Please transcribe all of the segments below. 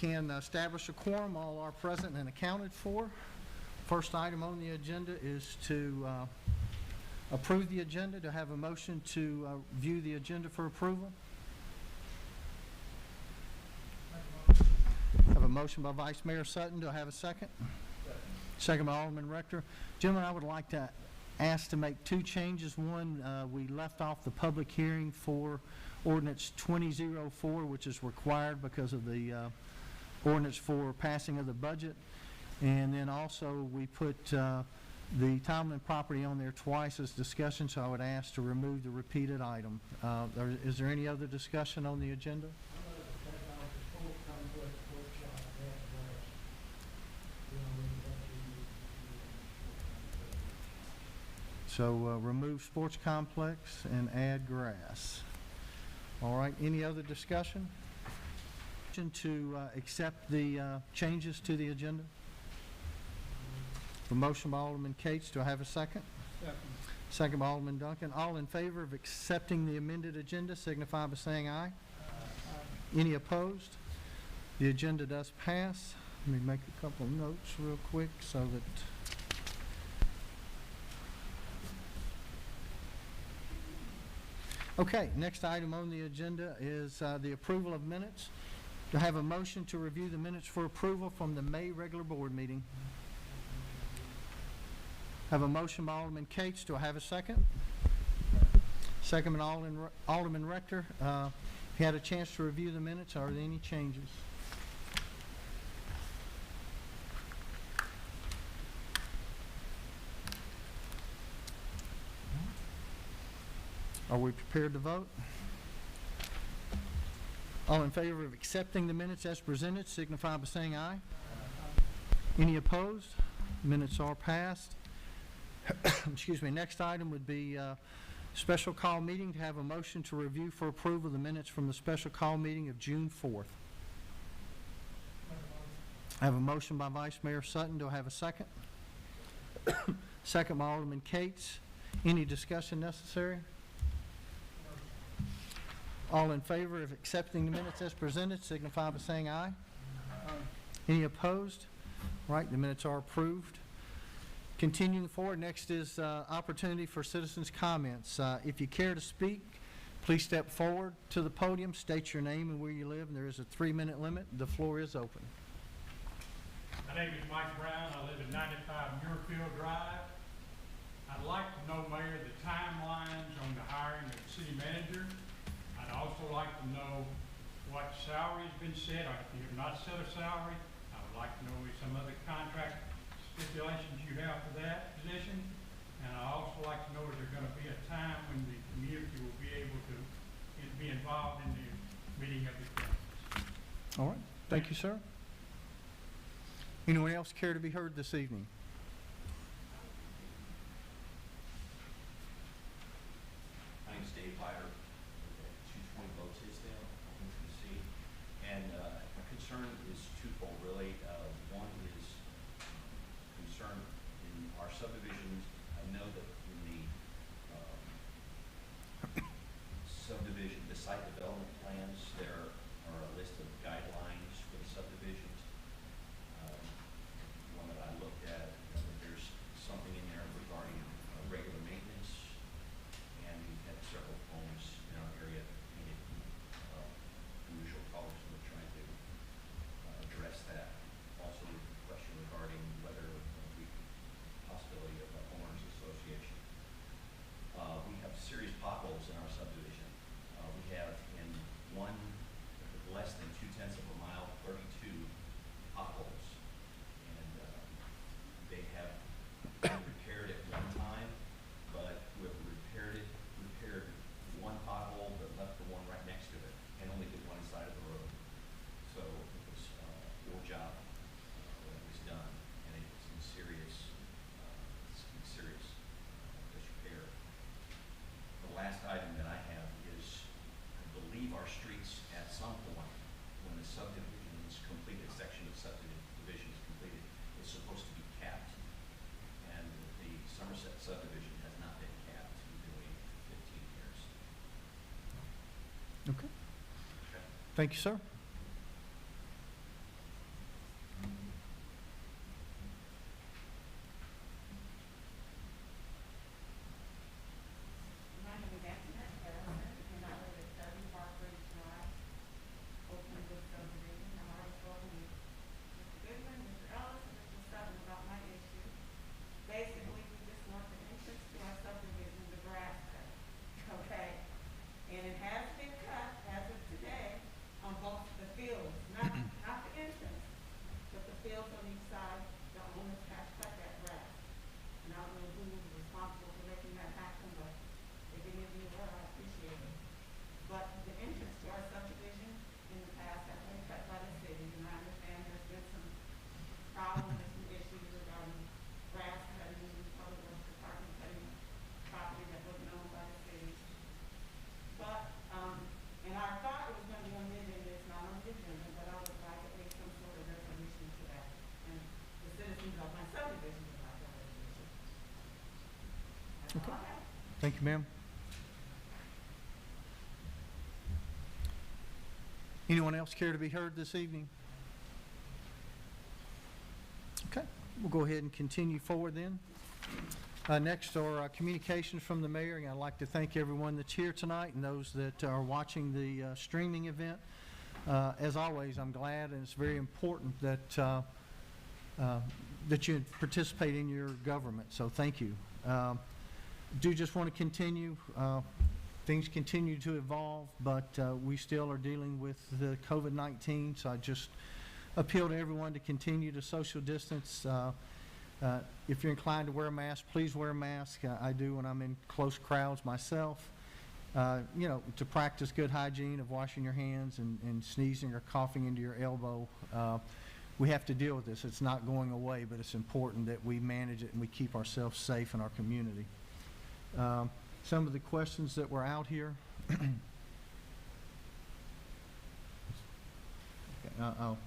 can establish a quorum. All are present and accounted for. First item on the agenda is to approve the agenda. To have a motion to view the agenda for approval. Have a motion by Vice Mayor Sutton. Do I have a second? Second by Alderman Rector. Gentlemen, I would like to ask to make two changes. One, we left off the public hearing for ordinance 2004, which is required because of the ordinance for passing of the budget. And then also we put the Tomlin property on there twice as discussion, so I would ask to remove the repeated item. Is there any other discussion on the agenda? So remove sports complex and add grass. All right, any other discussion? To accept the changes to the agenda? A motion by Alderman Cates. Do I have a second? Second. Second by Alderman Duncan. All in favor of accepting the amended agenda signify by saying aye. Aye. Any opposed? The agenda does pass. Let me make a couple of notes real quick so that okay, next item on the agenda is the approval of minutes. Do I have a motion to review the minutes for approval from the May regular board meeting? Have a motion by Alderman Cates. Do I have a second? Second by Alderman Rector. He had a chance to review the minutes. Are there any changes? Are we prepared to vote? All in favor of accepting the minutes as presented signify by saying aye. Any opposed? Minutes are passed. Excuse me. Next item would be special call meeting. To have a motion to review for approval the minutes from the special call meeting of June 4th. I have a motion by Vice Mayor Sutton. Do I have a second? Second by Alderman Cates. Any discussion necessary? All in favor of accepting the minutes as presented signify by saying aye. Aye. Any opposed? Right, the minutes are approved. Continuing forward, next is opportunity for citizens' comments. If you care to speak, please step forward to the podium, state your name and where you live, and there is a 3-minute limit. The floor is open. My name is Mike Brown. I live at 95 Muirfield Drive. I'd like to know, Mayor, the timelines on the hiring of the city manager. I'd also like to know what salary has been set, or if you have not set a salary. I would like to know some other contract stipulations you have for that position. And I'd also like to know if there's going to be a time when the community will be able to be involved in the meeting of the council. All right. Thank you, sir. Anyone else care to be heard this evening? My name is Dave Hyder. And my concern is twofold, really. One is concern in our subdivisions. I know that in the subdivision, the site development plans, there are a list of guidelines for the subdivisions. One that I looked at, there's something in there regarding regular maintenance, and we've had several homes in our area painted unusual colors, and we're trying to address that. Also, a question regarding whether the possibility of a homeowners association. We have serious potholes in our subdivision. We have in one less than 0.2 of a mile, 32 potholes, and they have been repaired at one time, but we have repaired one pothole, but left the one right next to it, and only did one side of the road. So it was a poor job when it was done, and it's in serious disrepair. The last item that I have is, I believe our streets at some point, when the subdivision is completed, section of subdivision is completed, is supposed to be capped. And the Somerset subdivision has not been capped. We've been waiting for 15 years. Okay. Thank you, sir. Okay. Thank you, ma'am. Anyone else care to be heard this evening? Okay, we'll go ahead and continue forward then. Next are communications from the mayor, and I'd like to thank everyone that's here tonight and those that are watching the streaming event. As always, I'm glad, and it's very important that that you participate in your government, so thank you. Do just want to continue. Things continue to evolve, but we still are dealing with the COVID-19, so I just appeal to everyone to continue to social distance. If you're inclined to wear a mask, please wear a mask. I do when I'm in close crowds myself. You know, to practice good hygiene of washing your hands and sneezing or coughing into your elbow. We have to deal with this. It's not going away, but it's important that we manage it and we keep ourselves safe in our community. Some of the questions that were out here. I'll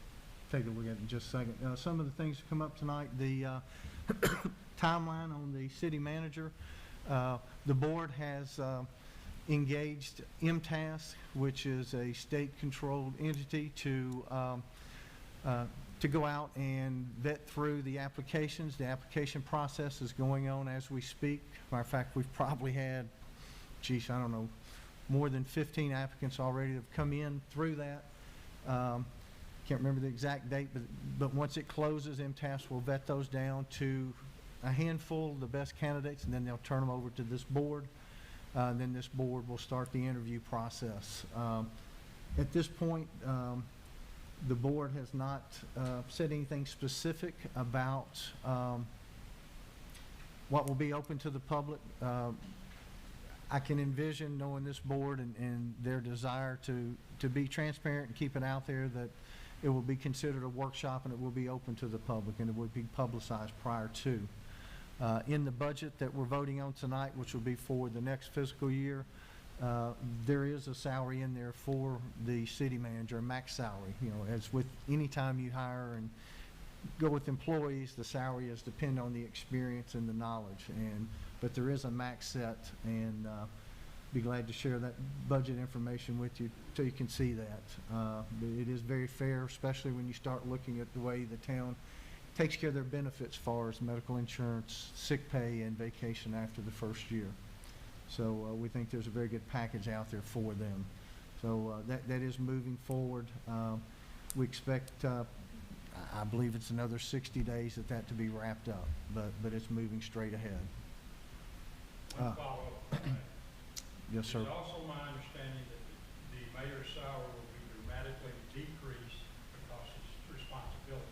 take a look at it in just a second. Some of the things that come up tonight, the timeline on the city manager. The board has engaged MTAS, which is a state-controlled entity, to go out and vet through the applications. The application process is going on as we speak. Matter of fact, we've probably had, geez, I don't know, more than 15 applicants already that have come in through that. Can't remember the exact date, but once it closes, MTAS will vet those down to a handful of the best candidates, and then they'll turn them over to this board. And then this board will start the interview process. At this point, the board has not said anything specific about what will be open to the public. I can envision, knowing this board and their desire to be transparent and keep it out there, that it will be considered a workshop and it will be open to the public and it would be publicized prior to. In the budget that we're voting on tonight, which will be for the next fiscal year, there is a salary in there for the city manager, a max salary. You know, as with any time you hire and go with employees, the salary is dependent on the experience and the knowledge. But there is a max set, and be glad to share that budget information with you so you can see that. But it is very fair, especially when you start looking at the way the town takes care of their benefits as far as medical insurance, sick pay, and vacation after the first year. So we think there's a very good package out there for them. So that is moving forward. We expect, I believe it's another 60 days that to be wrapped up, but it's moving straight ahead. One follow-up on that. Yes, sir. It's also my understanding that the mayor's salary will be dramatically decreased because his responsibility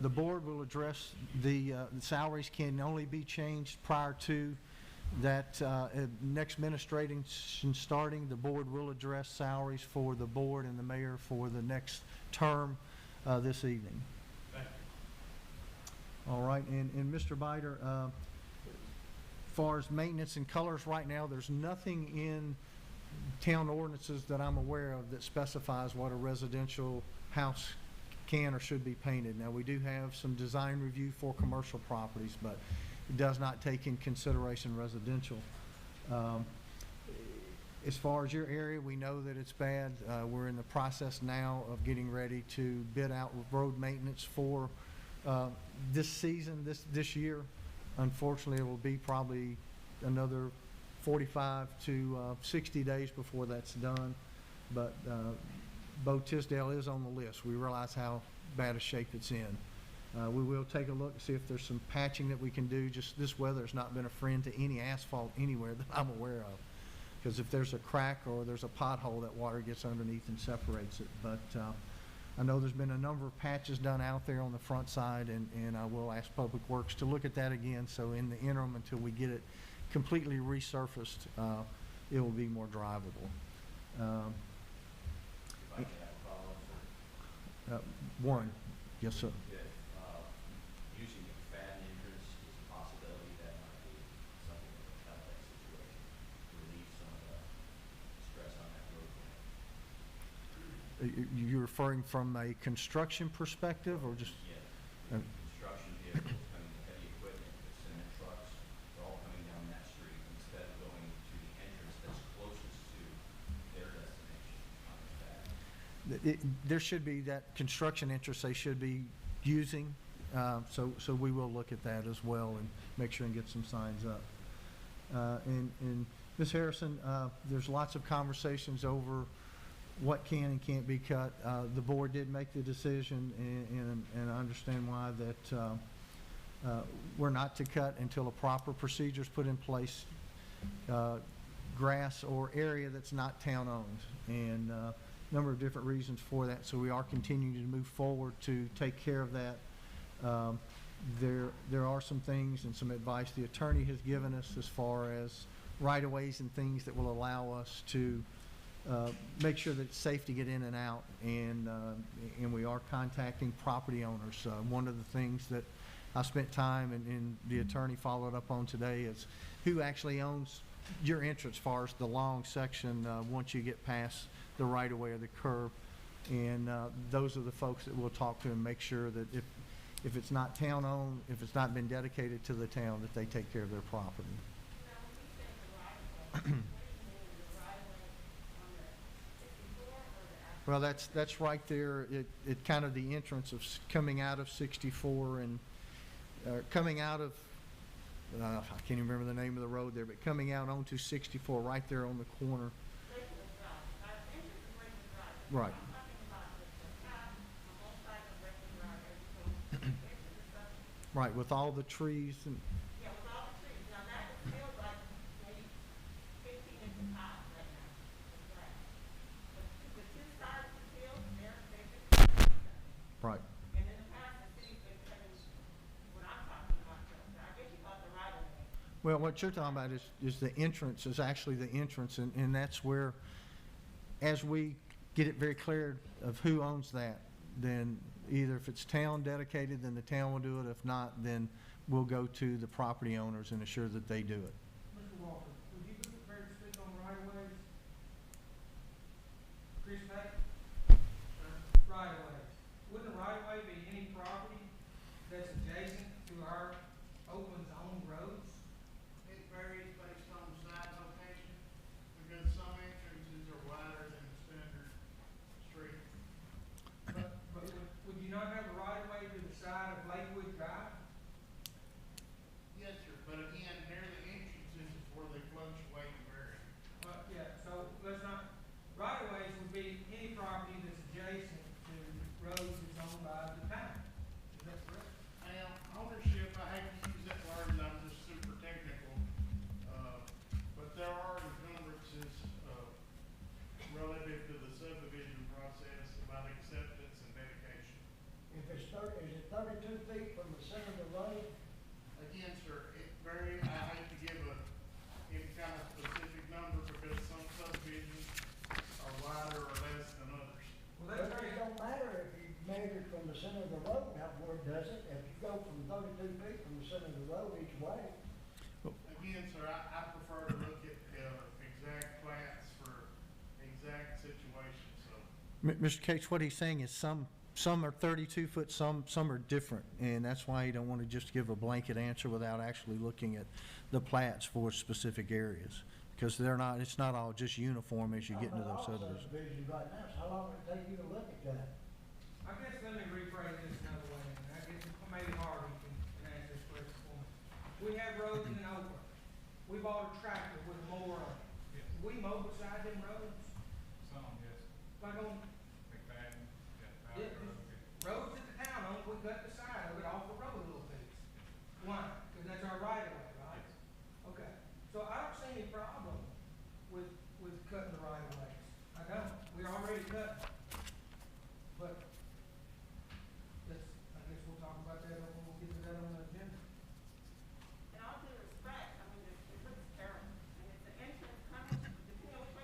The board will address the salaries can only be changed prior to that next administration starting. The board will address salaries for the board and the mayor for the next term this evening. Thank you. All right, and Mr. Biter, as far as maintenance and colors right now, there's nothing in town ordinances that I'm aware of that specifies what a residential house can or should be painted. Now, we do have some design review for commercial properties, but it does not take in consideration residential. As far as your area, we know that it's bad. We're in the process now of getting ready to bid out road maintenance for this season, this year. Unfortunately, it will be probably another 45 to 60 days before that's done. But Bo Tisdale is on the list. We realize how bad a shape it's in. We will take a look and see if there's some patching that we can do. Just this weather has not been a friend to any asphalt anywhere that I'm aware of. Because if there's a crack or there's a pothole, that water gets underneath and separates it. But I know there's been a number of patches done out there on the front side, and I will ask Public Works to look at that again. So in the interim, until we get it completely resurfaced, it will be more drivable. If I can have a follow-up, sir. Warren, yes, sir. If using a fan entrance is a possibility, that might be something that will help that situation, relieve some of the stress on that roadway. You're referring from a construction perspective or just? Yeah, construction vehicles, I mean, heavy equipment, cement there should be that construction interest they should be using. So we will look at that as well and make sure and get some signs up. And Ms. Harrison, there's lots of conversations over what can and can't be cut. The board did make the decision, and I understand why, that we're not to cut until a proper procedure is put in place, grass or area that's not town-owned, and a number of different reasons for that. So we are continuing to move forward to take care of that. There are some things and some advice the attorney has given us as far as right-of-ways and things that will allow us to make sure that it's safe to get in and out, and we are contacting property owners. One of the things that I spent time and the attorney followed up on today is who actually owns your entrance as far as the long section once you get past the right-of-way or the curb, and those are the folks that we'll talk to and make sure that if it's not town-owned, if it's not been dedicated to the town, that they take care of their property. Well, that's right there. It kind of the entrance of coming out of 64 and coming out of I can't even remember the name of the road there, but coming out onto 64 right there on the corner. Right. Right, with all the trees and. Yeah, with all the trees. Now that is still like maybe 15 inches high right now. It's grass. But the two sides of the field, they're 50. Right. And in the past, the city's been cutting what I'm talking about. So I guess you call it the right of way. Well, what you're talking about is the entrance, is actually the entrance, and that's where, as we get it very clear of who owns that, then either if it's town dedicated, then the town will do it. If not, then we'll go to the property owners and assure that they do it. Mr. Walker, would you be prepared to speak on right-of-ways? Chris Pack? Right-of-ways. Wouldn't a right-of-way be any property that's adjacent to our Oakland's own roads? It varies based on site location, because some entrances are wider than the standard street. But would you not have a right-of-way to the side of Lakewood Drive? Yes, sir, but again, near the entrances is where they fluctuate and vary. Yeah, so let's not, right-of-ways would be any property that's adjacent to roads that's owned by the town. Is that correct? Now, ownership, I hate to use that word, and I'm just super technical, but there are encumbrances, relative to the subdivision process about acceptance and dedication. If it's is it 32 feet from the center of the road? Again, sir, it varies, I hate to give any kind of specific number, because some subdivisions are wider or less than others. Well, But that's it very, don't matter if you measure from the center of the road, how far it does it. If you go from 32 feet from the center of the road each way, Again, sir, I prefer to look at exact plats for exact situations, so. Mr. Cates, what he's saying is some are 32 foot, some are different, and that's why you don't want to just give a blanket answer without actually looking at the plats for specific areas, because it's not all just uniform as you get into those subdivisions. subdivisions right now, so how long would it take you to look at that? I guess let me rephrase this another way, and I guess maybe Harvey can answer this question for me. We have roads in Oakland. We bought a tractor with a mower on it. Yes. We mow beside them roads, Some, yes. like on McFadden, yeah, Yeah, Powder Road, yeah. roads that the town owns, we cut the side of it off the road a little piece. Why? Because that's our right of way, right? Okay, so I don't see any problem with cutting the right of ways. I don't, we're already cutting. But, I guess we'll talk about that when we'll get to that on the agenda. In all due respect, I mean, it looks terrible. And it's an entrance coming, depending on which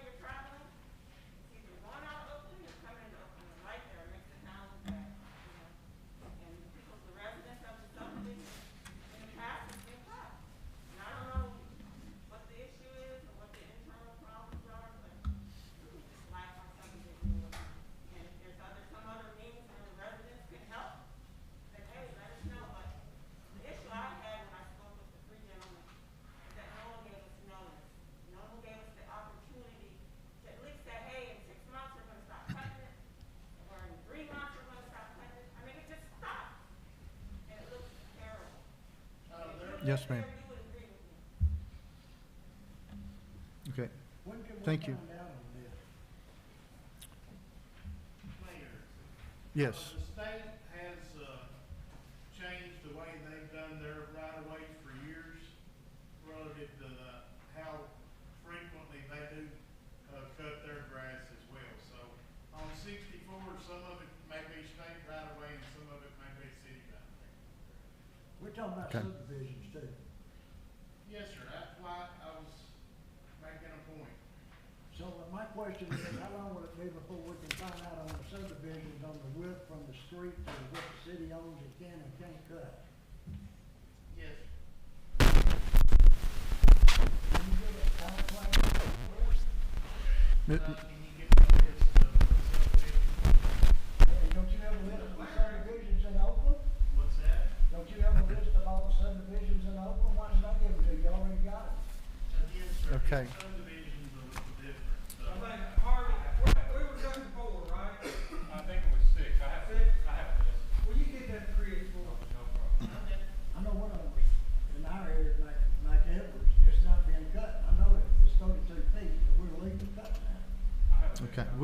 Yes, ma'am. You would agree with me. Okay, When can we Thank you. find out on this? Mayor, yes, the state has, changed the way they've done their right-of-ways for years relative to how frequently they do, cut their grass as well. So on 64, some of it may be state right-of-way and some of it may be city right-of-way. We're talking about Okay. subdivisions too. Yes, sir, that's why I was making a point. So my question is, how long will it be before we can find out on the subdivisions on the width from the street to what the city owns and can and can't cut? Yes, sir. Can you give a time frame? Mi- Can you get me a list of the subdivisions? Hey, don't you have a list of the subdivisions in Oakland? What's that? Don't you have a list of all the subdivisions in Oakland? Why did I give them to you? You already got them. Yes, sir. Okay. Subdivisions are a little different, so. I think, Harvey, we were cutting 4, right? I think it was 6. I have this. Will you get that to Chris for us? No problem. I know one of them in our area, like Edwards, it's not being cut. I know that it's 32 feet, but we're leaving cut now. I have this. okay, Sir?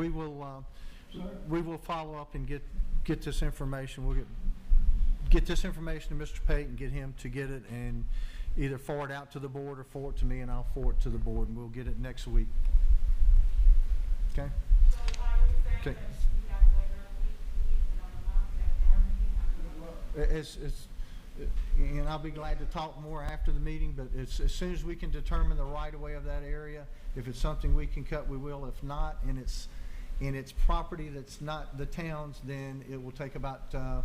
we will follow up and get this information. We'll get this information to Mr. Pate and get him to get it and either forward out to the board or forward to me, and I'll forward it to the board, and we'll get it next week. Okay? So are you saying Okay. that we have to wait another week, another month, that everything? And I'll be glad to talk more after the meeting, but as soon as we can determine the right-of-way of that area, if it's something we can cut, we will. If not, and it's property that's not the town's, then it will take about, I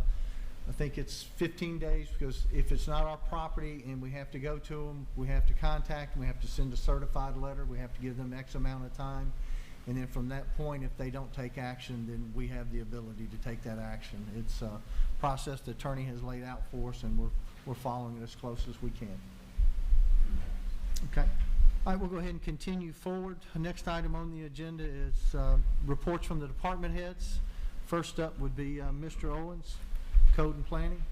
think it's 15 days, because if it's not our property and we have to go to them, we have to contact them, we have to send a certified letter, we have to give them X amount of time. And then from that point, if they don't take action, then we have the ability to take that action. It's a process the attorney has laid out for us, and we're following it as close as we can. Okay. All right, we'll go ahead and continue forward. The next item on the agenda is reports from the department heads. First up would be Mr. Owens, Code and Planning.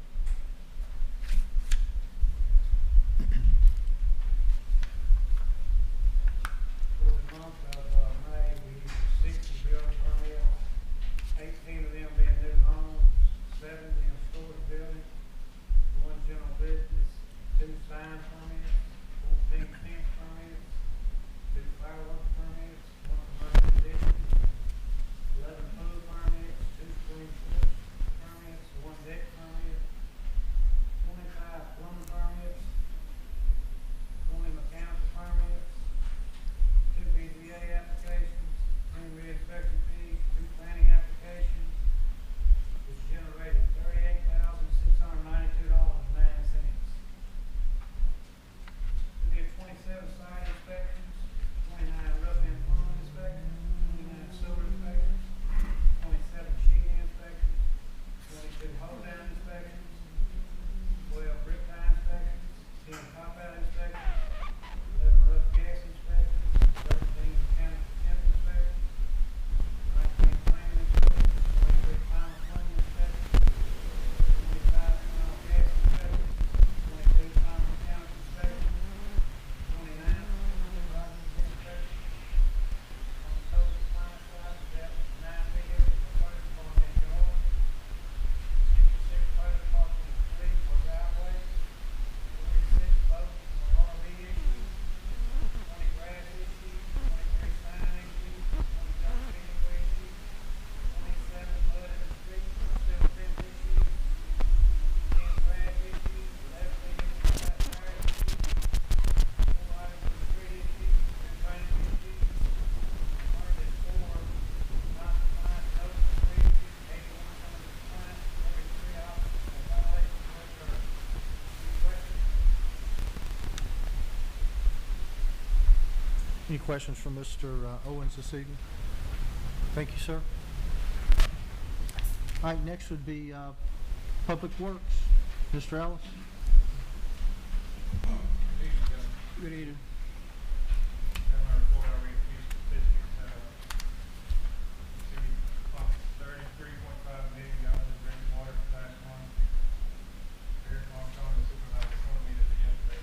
For the month of May, we used 60 building permits, 18 of them being new homes, 7 being storage buildings, 1 general business, 2 sign permits, 14 fence permits, 2 fireworks permits, 1 commercial addition, 11 pool permits, 2 swimming pool permits, 1 deck permit, 25 plumbing permits, 20 mechanical permits, 2 BZA applications, 10 re-inspection fees, 2 planning applications, which generated $38,692.09. We did 27 site inspections, 29 rough and plumbing inspections, 29 sewer inspections, 27 sheeting inspections, 22 hole down inspections, 12 brick tie inspections, 10 top out inspections, 11 rough gas inspections, 13 mechanical temp inspections, 19 planning inspections, 23 final planning inspections, 25 final gas inspections, 22 final mechanical inspections, 29 project inspections. On the total plant side, that was 9 vehicles for fire department yard, 66 fire department street or driveway, 46 boats or RV issues, 20 grass issues, 23 sign issues, 20 junk vehicle issues, 27 mud in the street, still fence issues, 10 grass issues, 11 vehicles flat tire issues, 4 items in the street issues, 10 drainage issues, 104 non-compliant notice of issues, 81 non-compliant, 43 options of violations of occurred. Any questions? Any questions from Mr. Owens this evening? Thank you, sir. All right, next would be Public Works. Mr. Ellis? Good evening. Have my report already, few statistics, city pumps 33.5 million gallons of drinking water for last month. Eric Long, the supervisor, told me that the yesterday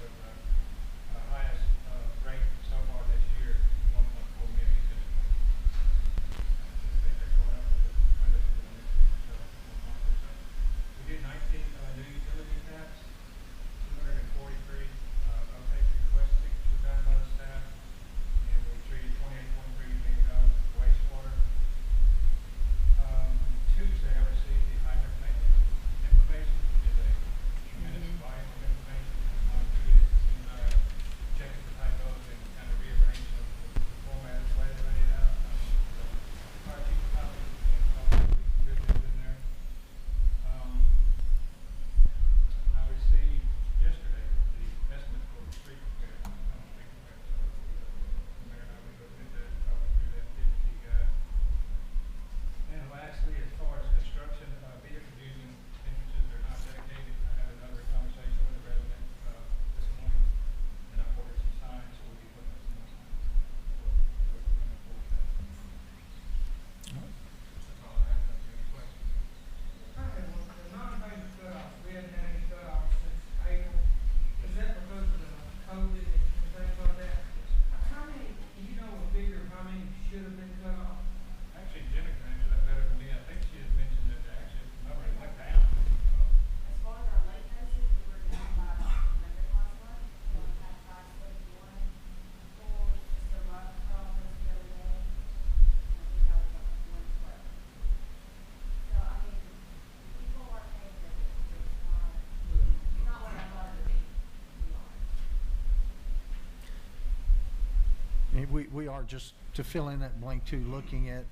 we are, just to fill in that blank too, looking at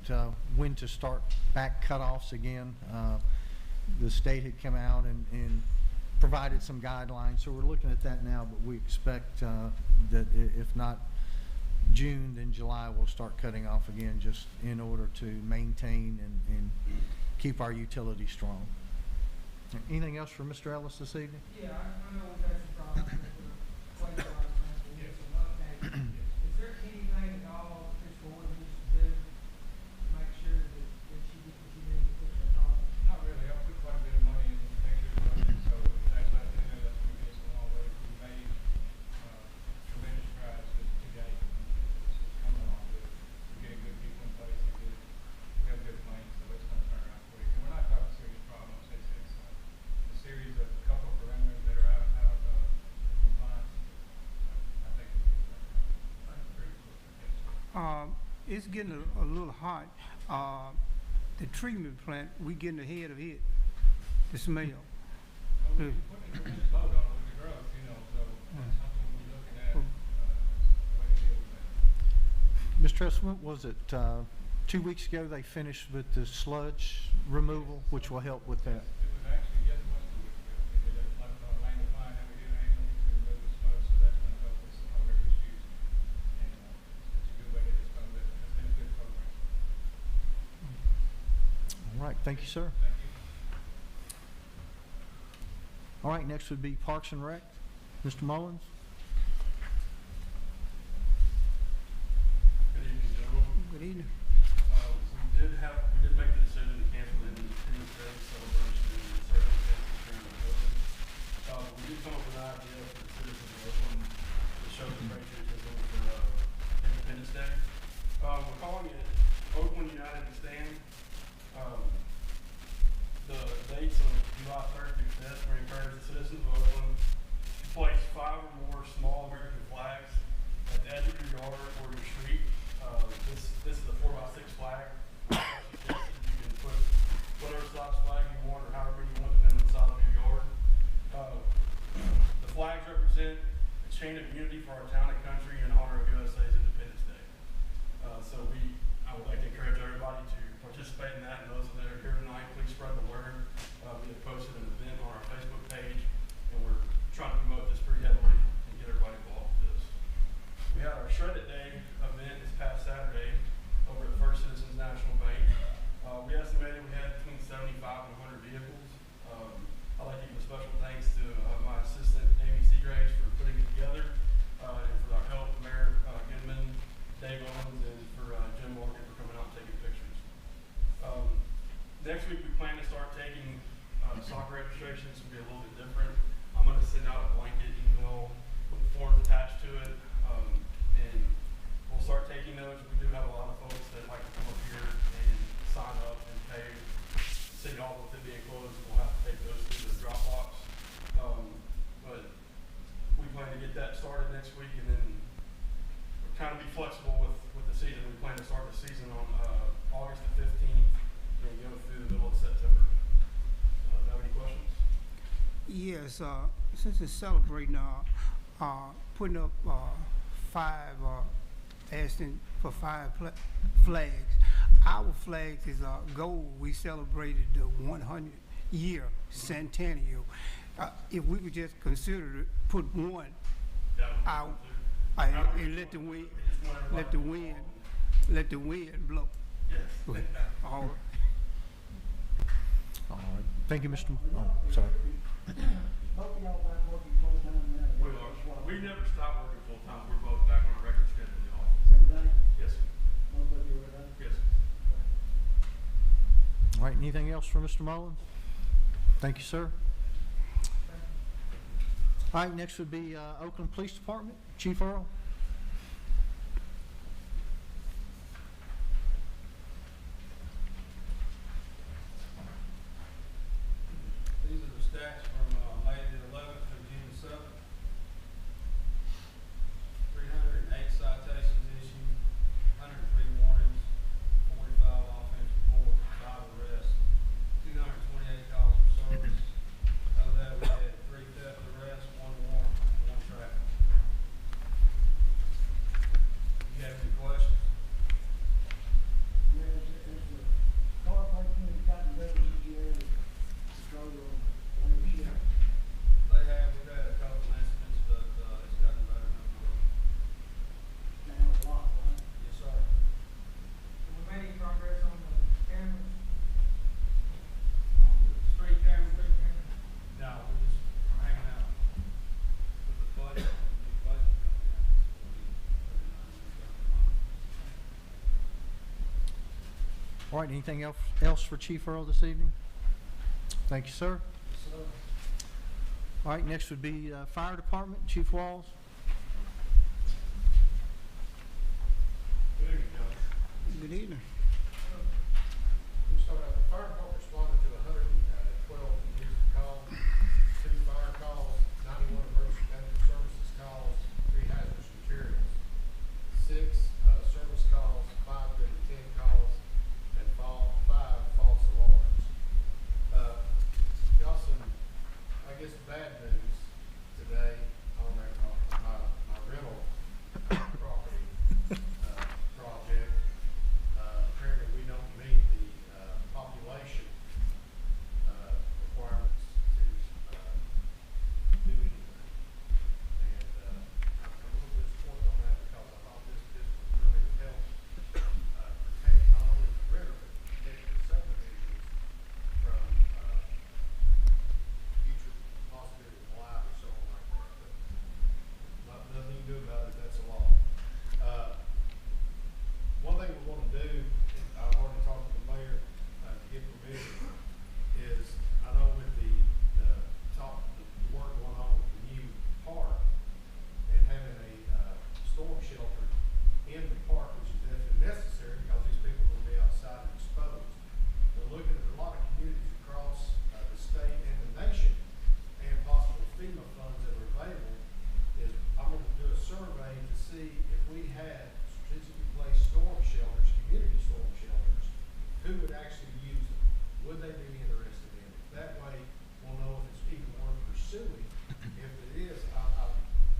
when to start back cutoffs again. The state had come out and provided some guidelines, so we're looking at that now, but we expect that if not June, then July we'll start cutting off again, just in order to maintain and keep our utilities strong. Anything else for Mr. Ellis this evening? Yeah, I know we've had some problems with the waste water plant, we need some updates. Is there anything at all that this board needs to do to make sure that you get what you need to fix the problem? Not really, I put quite a bit of money in next year's budget, so that's not, that's gonna get us a long way. We made, tremendous strides today. It's coming along good. We're getting good people in place, and good, we have good plans, so it's gonna turn around quick. And we're not talking serious problems, it's a series of a couple of parameters that are out of compliance. I think we'll get that around. I'm pretty close, yes. It's getting a little hot. The treatment plant, we getting ahead of it, the smell. Well, we're just load on with the growth, you know, so that's something we're looking at, the way to deal with that. Ms. Tress, when was it, 2 weeks ago they finished with the sludge removal, which will help with that? It was actually, yes, it was 2 weeks ago. They did a lane of fine that we did annually to remove the sludge, so that's gonna help with some other issues. And, it's a good way to dispose of it. It's been a good program. All right, thank you, sir. Thank you. All right, next would be Parks and Rec. Mr. Mullins? Good evening, gentlemen. Good evening. We did make the decision to cancel the Independence Day celebration in circumstances here in the building. We did come up with an idea for the citizens of Oakland to show the patriotism for Independence Day. We're calling it Oakland United We Stand. The dates of July 3rd through 5th, we encourage the citizens of Oakland to place 5 or more small American flags at the edge of your yard or your street. This is a 4x6 flag. You can put whatever size flag you want or however you want, depending on the size of your yard. The flags represent a chain of unity for our town and country in honor of USA's Independence Day. I would like to encourage everybody to participate in that, and those that are here tonight, please spread the word. We have posted an event on our Facebook page, and we're trying to promote this pretty heavily and get everybody involved with this. We had our Shred It Day event this past Saturday over at First Citizens National Bank. We estimated we had between 75 and 100 vehicles. I'd like to give a special thanks to my assistant, Amy Seagraves, for putting it together, and for our help, Mayor Goodman, Dave Owens, and for Jim Morgan for coming out and taking pictures. Next week, we plan to start taking soccer registrations. Will be a little bit different. I'm going to send out a blanket email with the forms attached to it, and we'll start taking those. We do have a lot of folks that like to come up here and sign up and pay. City Hall with it being closed, we'll have to take those through the drop box. But we plan to get that started next week, and then we'll kind of be flexible with the season. We plan to start the season on August the 15th and go through the middle of September. Do you have any questions? Yes, since it's celebrating, putting up 5, asking for 5 flags. Our flags is gold. We celebrated the 100-year centennial. If we could just consider to put one out and let the wind blow. Yes. All right. All right, thank you, Mr. Sorry. Both of y'all back working full-time now? We are. We never stop working full time. We're both back on our record schedule in the office. Same day? Yes, sir. Both of you are done? Yes, sir. All right, anything else for Mr. Mullins? Thank you, sir. All right, next would be Oakland Police Department. Chief Earl. These are the stats from May the 11th through June the 7th. 308 citations issued, 103 warnings, 45 offense reports, 5 arrests, 228 calls for service. Of that, we had 3 theft arrests, 1 warrant, and 1 traffic. All right, anything else for Chief Earl this evening? Thank you, sir. So, All right, next would be Fire Department, Chief Walls. Good evening, gentlemen. good evening. We start out, the fire department responded to 112 emergency calls, 2 fire calls, 91 emergency medical services calls, 3 hazardous materials, 6 service calls, 5 good and 10 calls, and 5 false alarms. Got some, I guess, bad news today on my rental property project. Apparently we don't meet the population requirements to do anything. And I'm a little disappointed on that because I thought this would really help protect not only the river, but protect the subdivisions from future possibility of blight or something like that. But nothing you can do about it, that's a law. One thing we're gonna do, and I've already talked to the mayor, to get permission, is, I know with the work going on with the new park, and having a storm shelter in the park, which is definitely necessary, because these people are gonna be outside and exposed. We're looking at a lot of communities across the state and the nation, and possible FEMA funds that are available, is I'm gonna do a survey to see if we had strategically placed storm shelters, community storm shelters, who would actually use them? Would they be interested in it? That way, we'll know if it's even worth pursuing. If it is, I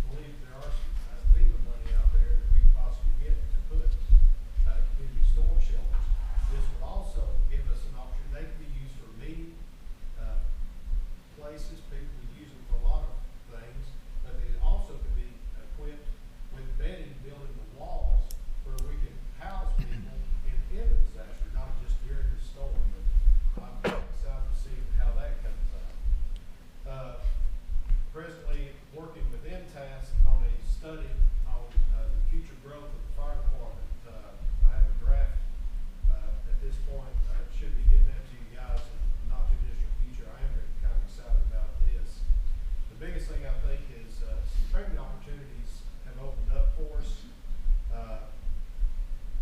believe there are some FEMA money out there that we can possibly get to put community storm shelters. This would also give us an option, they can be used for meeting places, people would use them for a lot of things, but they also could be equipped with bedding, building the walls where we can house people in a disaster, not just during the storm, but I'm excited to see how that comes out. Presently working with MTAS on a study on the future growth of the fire department. I have a draft at this point, should be getting that to you guys in the not too distant future. I am kind of excited about this. The biggest thing I think is some training opportunities have opened up for us.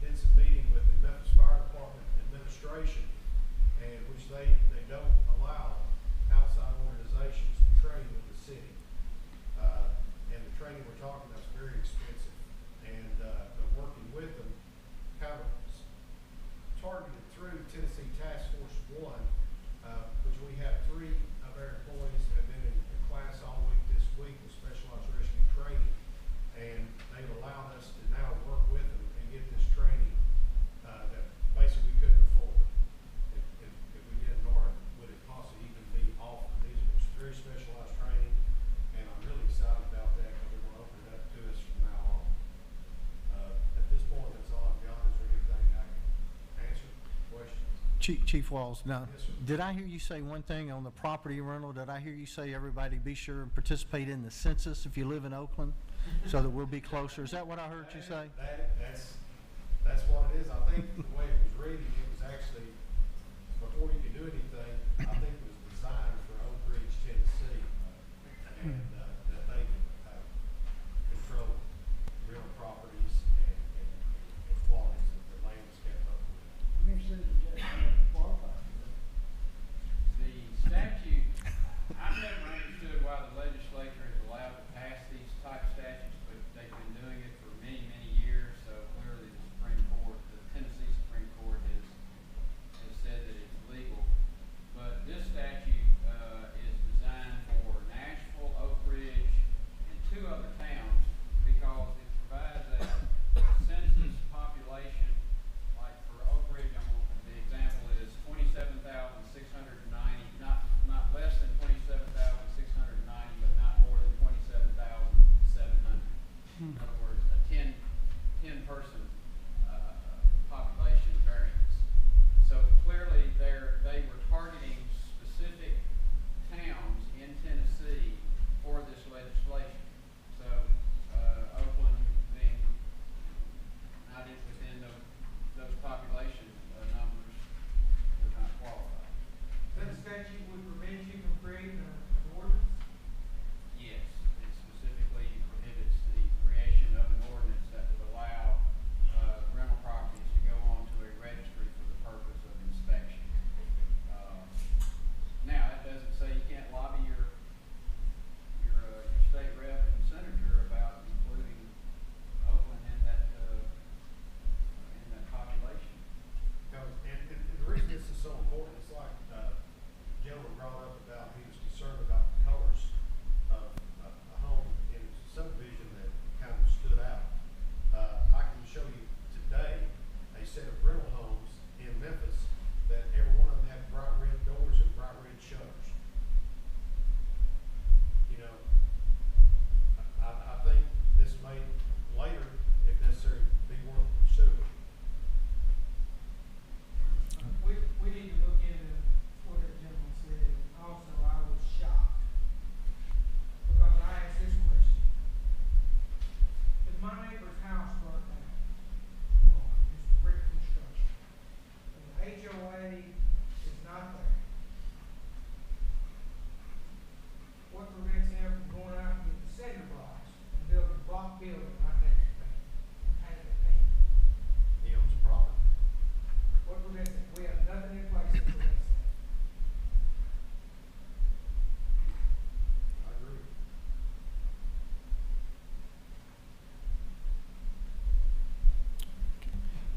Did some meeting with the Memphis Fire Department administration, and which they don't allow outside organizations to train with the city. And the training we're talking about is very expensive. And but working with them, kind of targeted through Tennessee Task Force 1, which we have 3 of our employees that have been in class all week this week with specialized rescue training. And they've allowed us to now work with them and get this training that basically we couldn't afford if we didn't, nor would it possibly even be offered. These are very specialized training, and I'm really excited about that because they're going to open it up to us from now on. At this point, that's all I've got. Is there anything I can answer? Questions? Chief Walls, now, Yes, sir. did I hear you say one thing on the property rental? Did I hear you say everybody be sure and participate in the census if you live in Oakland, so that we'll be closer? Is that what I heard you say? That's what it is. I think the way it was reading, it was actually, before you could do anything, I think it was designed for Oak Ridge, Tennessee, and that they can control real properties and qualities that the land is kept up with. How many citizens have to qualify for that? The statute, I've never understood why the legislature is allowed to pass these type statutes, but they've been doing it for many, many years, so clearly the Tennessee Supreme Court has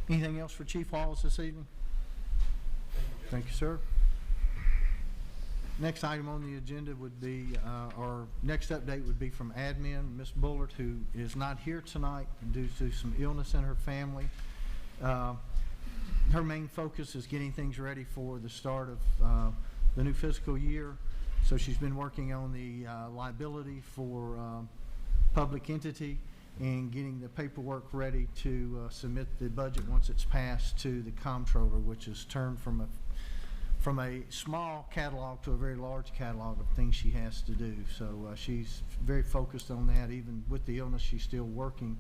Anything else for Chief Walls this evening? Thank you, sir. Next item on the agenda would be, our next update would be from admin, Ms. Bullard, who is not here tonight due to some illness in her family. Her main focus is getting things ready for the start of the new fiscal year. So she's been working on the liability for public entity and getting the paperwork ready to submit the budget once it's passed to the comptroller, which is turned from a small catalog to a very large catalog of things she has to do. So she's very focused on that. Even with the illness, she's still working,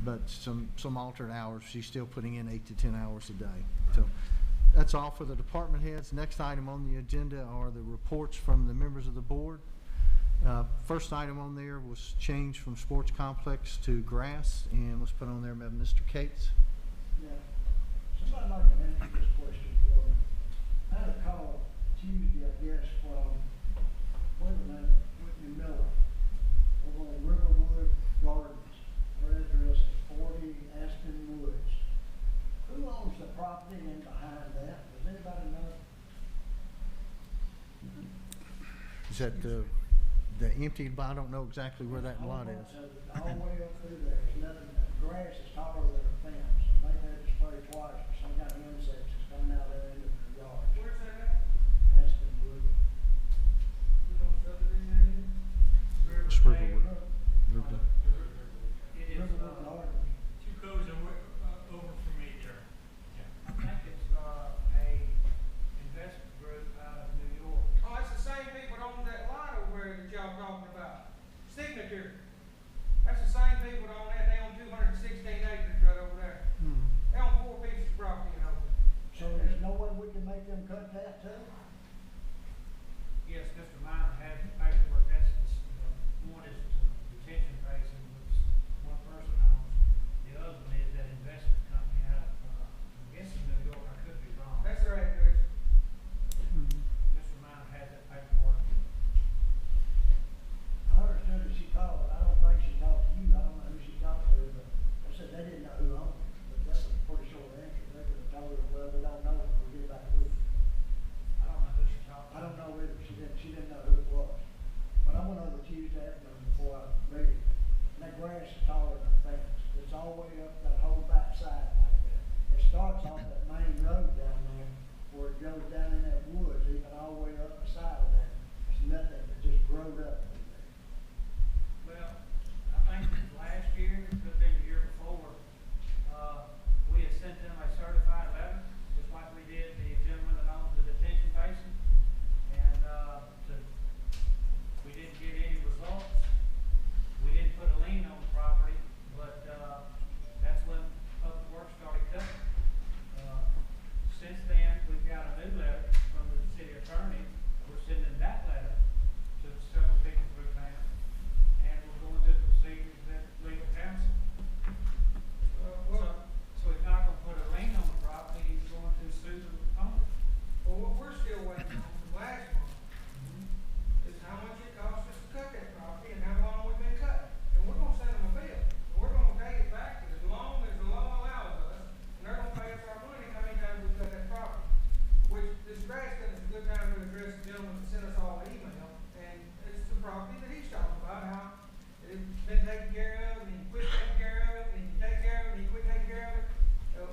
but some altered hours. She's still putting in 8 to 10 hours a day. So that's all for the department heads. Next item on the agenda are the reports from the members of the board. First item on there was change from sports complex to grass, and let's put on there Mr. Cates. Yeah. Somebody might can answer this question for me. I had a call Tuesday, I guess, from, what's her name, Whitney Miller, over on Riverwood Gardens. Her address is 40 Aspen Woods. Who owns the property in behind that? Does anybody know? Is that the empty, but I don't know exactly where that lot is. All the way up through there, there's nothing, the grass is taller than a fence. Maybe they had to spray twice, but some kind of insects is coming out there into the yard. Where's that at? Aspen Wood. You know, subdivision area? It's Riverwood. Riverwood. It is, Riverwood Gardens. Two goes over from me there. I think it's, a investment group out of New York. Oh, that's the same people that own that lot over there that y'all talking about. Signature. That's the same people that own that. They own 216 acres right over there. They own 4 pieces of property in Oakland. So there's no way we can make them cut that too? Yes, Mr. Minor has the paperwork, that's, one is the detention basin, which one person owns. The other one is that investment company out of, I'm guessing New York, I could be wrong. That's their address. Mr. Minor has that paperwork. I understood that she called, I don't think she talked to you, I don't know who she talked to, but they said they didn't know who owned it. But that was a pretty short answer. They could have told her, well, we don't know, we'll get back with you. I don't know who she talked to. I don't know whether she didn't know who it was. But I went over Tuesday afternoon before I read it, and that grass is taller than a fence. It's all the way up that whole back side like that. It starts off that main road down there, where it goes down in that woods, even all the way up the side of that. It's nothing, it just growed up in there. Well, I think last year, it could have been the year before, we had sent them a certified letter, just like we did the gentleman that owns the detention basin. And, we didn't get any results. We didn't put a lien on the property, but, that's when public works started cutting. Since then, we've got a new letter from the city attorney. We're sending that letter to several people through town. And we're going through the procedures that legal counsel. So he's not gonna put a lien on the property, he's going to sue the owner. Well, what we're still waiting on from last month is how much it costs us to cut that property and how long we've been cutting. And we're gonna send them a bill. And we're gonna take it back as long as the law allows us. And they're gonna pay us our money anytime we cut that property. Which this grass cutting is a good time to address the gentleman that sent us all the email. And it's the property that he's talking about, how it's been taken care of, and he quit taking care of it, and he take care of it, and he quit taking care of it.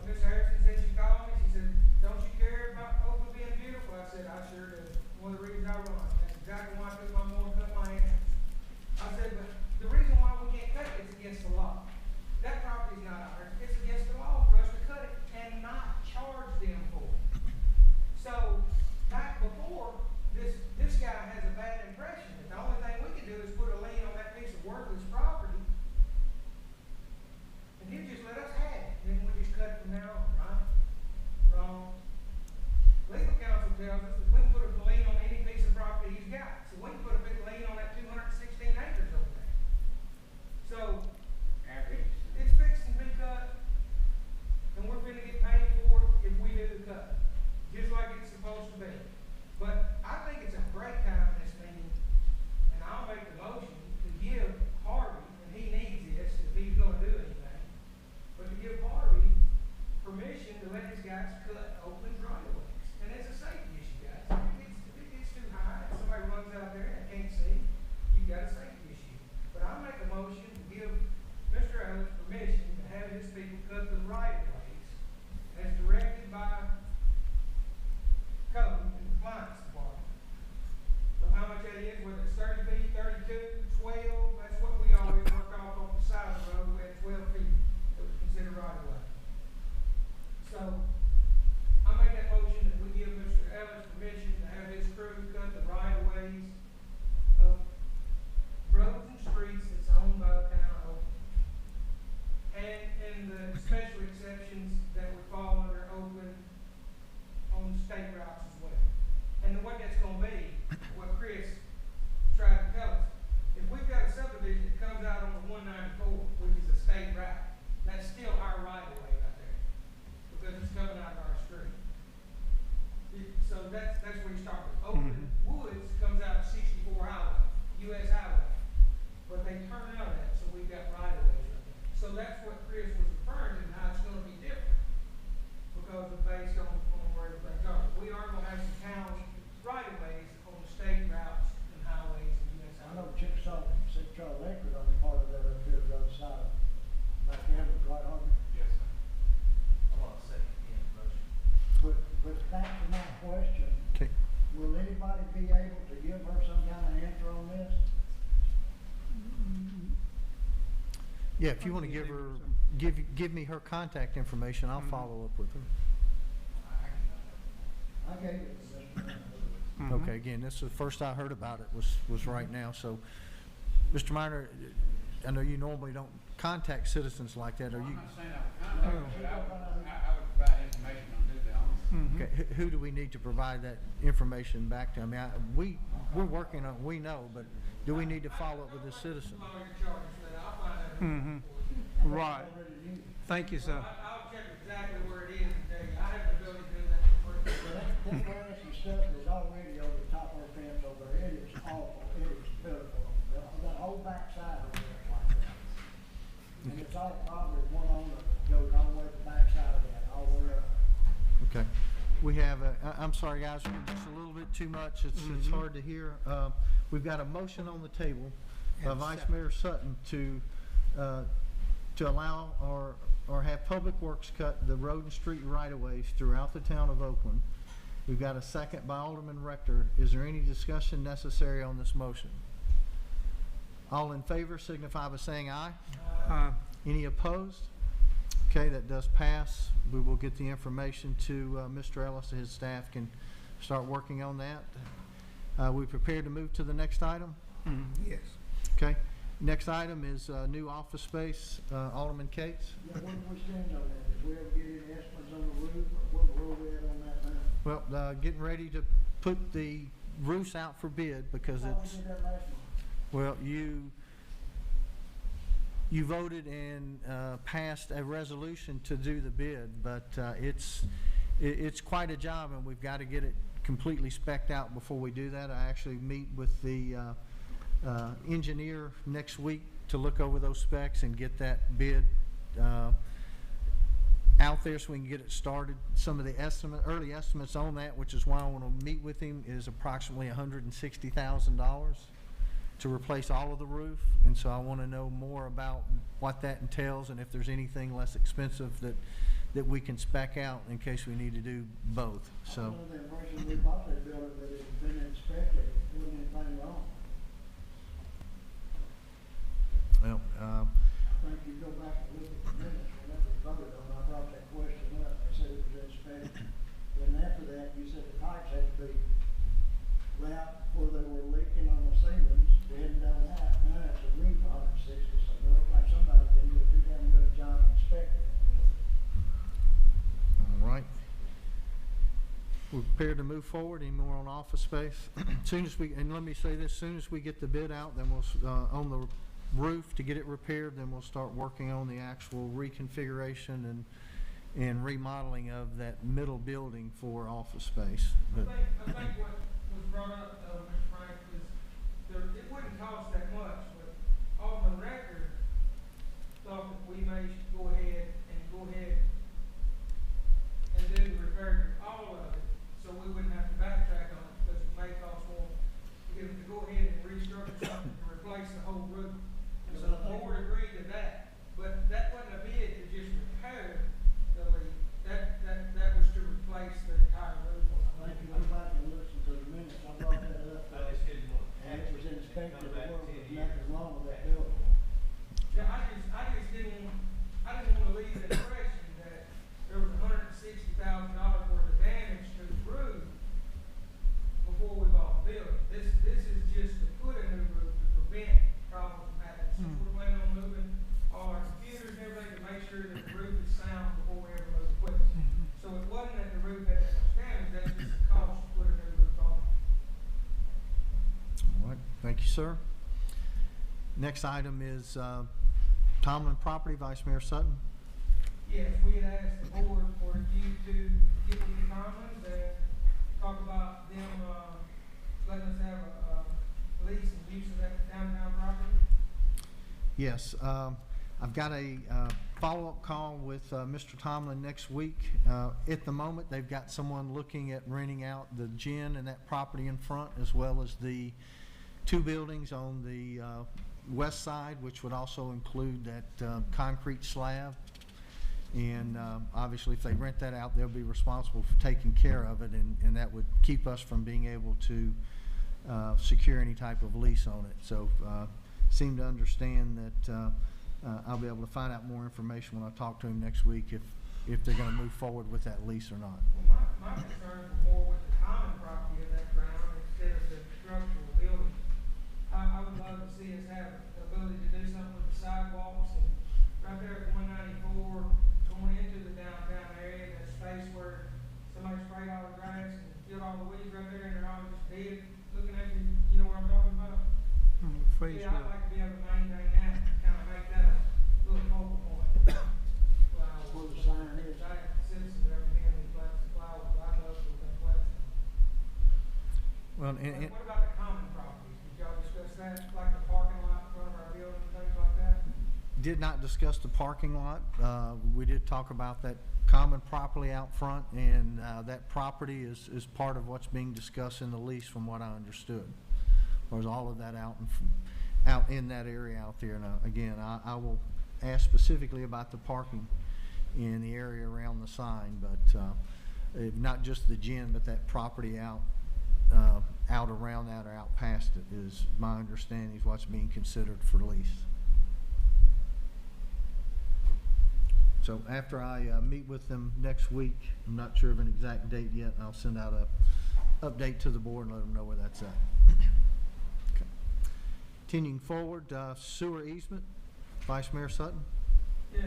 Miss Harrison said, she called me, she said, don't you care about Oakland being beautiful? I said, I sure do. One of the reasons I run. That's exactly why I took my mower and cut my hands. I said, but the reason why we can't cut it is against the law. That property's not ours. It's against the law for us to cut it and not charge them for it. So, back before, this guy has a bad impression that the only thing we can do is put a lien on that piece of worthless property will anybody be able to give her some kind of answer on this? Yeah, if you want to give her, give me her contact information, I'll follow up with her. I gave it to Mr. Mann. Okay, again, this is the first I heard about it was right now, so, Mr. Minor, I know you normally don't contact citizens like that, are I'm you? not saying I would contact, but I would provide information on who they are. Okay, who do we need to provide that information back to? I mean, we're working on, we know, but do we need to follow up with the citizen? Lawyer charge for that, I'll find out. Mhm. Right. Thank you, sir. I'll check exactly where it is and tell you, I have the ability to do that for free. So that grass and stuff is already over the top of our fence over there, it is awful, it is pitiful. That whole back side of it is like that. And it's all probably one owner goes all the way to the back side of that, all the way up. Okay, we have I'm sorry, guys, we're just a little bit too much, it's hard to hear. We've got a motion on the table by Vice Mayor Sutton to allow or have Public Works cut the road and street right-of-ways throughout the town of Oakland. We've got a second by Alderman Rector. Is there any discussion necessary on this motion? All in favor signify by saying aye. Any opposed? Okay, that does pass. We will get the information to Mr. Ellis and his staff can start working on that. We prepared to move to the next item? Yes. Okay. Next item is new office space. Alderman Cates? Yeah, where do we stand on that? Did we ever get any estimates on the roof, or where are we at on that now? Well, getting ready to put the roofs out for bid because How it's, we did that last month? well, you voted and passed a resolution to do the bid, but it's quite a job and we've got to get it completely spec'd out before we do that. I actually meet with the engineer next week to look over those specs and get that bid out there so we can get it started. Some of the early estimates on that, which is why I want to meet with him, is approximately $160,000 to replace all of the roof. And so I want to know more about what that entails and if there's anything less expensive that we can spec out in case we need to do both. So. One of the impressions we bought that building, that it had been inspected, there wasn't anything wrong. Well, I think you go back and look at the minutes, whenever we voted on, I brought that question up, they said it was inspected. Then after that, you said the pipes had to be out where they were leaking on the ceilings, we hadn't done that, now it's a roof 160, so it looks like somebody didn't do a too damn good job inspecting it. all right. We're prepared to move forward. Any more on office space? Soon as we, and let me say this, soon as we get the bid out, then we'll, on the roof to get it repaired, then we'll start working on the actual reconfiguration and remodeling of that middle building for office space. But I think what was brought up, Mr. Frank, is it wouldn't cost that much, but Alderman Rector thought that we may go ahead and do the repair to all of it, so we wouldn't have to backtrack on it, because it may cost more to get them to go ahead and restructure something to replace the whole roof. And so the board agreed to that, but that wasn't a bid to just repair the leak, that was to replace the entire roof. I think you go back and listen to the minutes, I brought that up, and it was inspected, there was nothing wrong with that building. Yeah, I just didn't want to leave the impression that there was $160,000 worth of damage to the roof before we bought the building. This is just to put a new roof to prevent problems from happening. Since we're planning on moving all our computers and everything to make sure that the roof is sound before we ever move equipment. So it wasn't that the roof had that much damage, that's just the cost to put a new roof on. all right, thank you, sir. Next item is Tomlin Property, Vice Mayor Sutton. Yes, we had asked the board for you to get with the Commons and talk about them, letting us have a lease and use of that downtown property. Yes, I've got a follow-up call with Mr. Tomlin next week. At the moment, they've got someone looking at renting out the gym and that property in front, as well as the two buildings on the west side, which would also include that concrete slab. And obviously, if they rent that out, they'll be responsible for taking care of it, and that would keep us from being able to secure any type of lease on it. So seem to understand that I'll be able to find out more information when I talk to him next week if they're going to move forward with that lease or not. Well, my concerns were more with the common property of that ground instead of the structural building. I would love to see us have the ability to do something with the sidewalks and right there at 194, going into the downtown area, that space where somebody sprayed all the grass and killed all the weeds right there, and they're all just dead, looking at you, you know what I'm talking about? Yeah, I'd like to be able to maintain that, kind of make that a little focal point. Where the sign is. I have citizens representing me plants and flowers, I'd love to plant them. Well, What about the common properties? Did y'all discuss that, like the parking lot in front of our building, things like that? did not discuss the parking lot. We did talk about that common property out front, and that property is part of what's being discussed in the lease from what I understood. There's all of that out in that area out there. Now, again, I will ask specifically about the parking in the area around the sign, but not just the gym, but that property out around that or out past it is my understanding is what's being considered for lease. So after I meet with them next week, I'm not sure of an exact date yet, I'll send out a update to the board and let them know where that's at. Okay. Continuing forward, sewer easement, Vice Mayor Sutton. Yeah,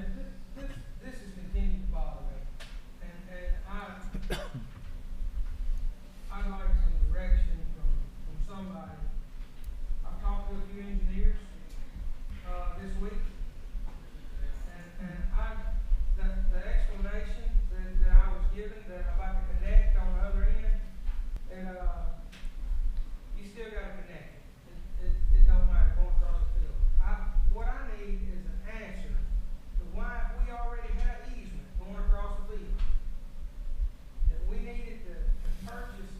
this is continuing to bother me, and I'd like some direction from somebody. I've talked to a few engineers, this week, and the explanation that I was given, that about the connect on the other end, and, you still gotta connect it. It don't matter going across the field. What I need is an answer to why, if we already had easement going across the field, that we needed to purchase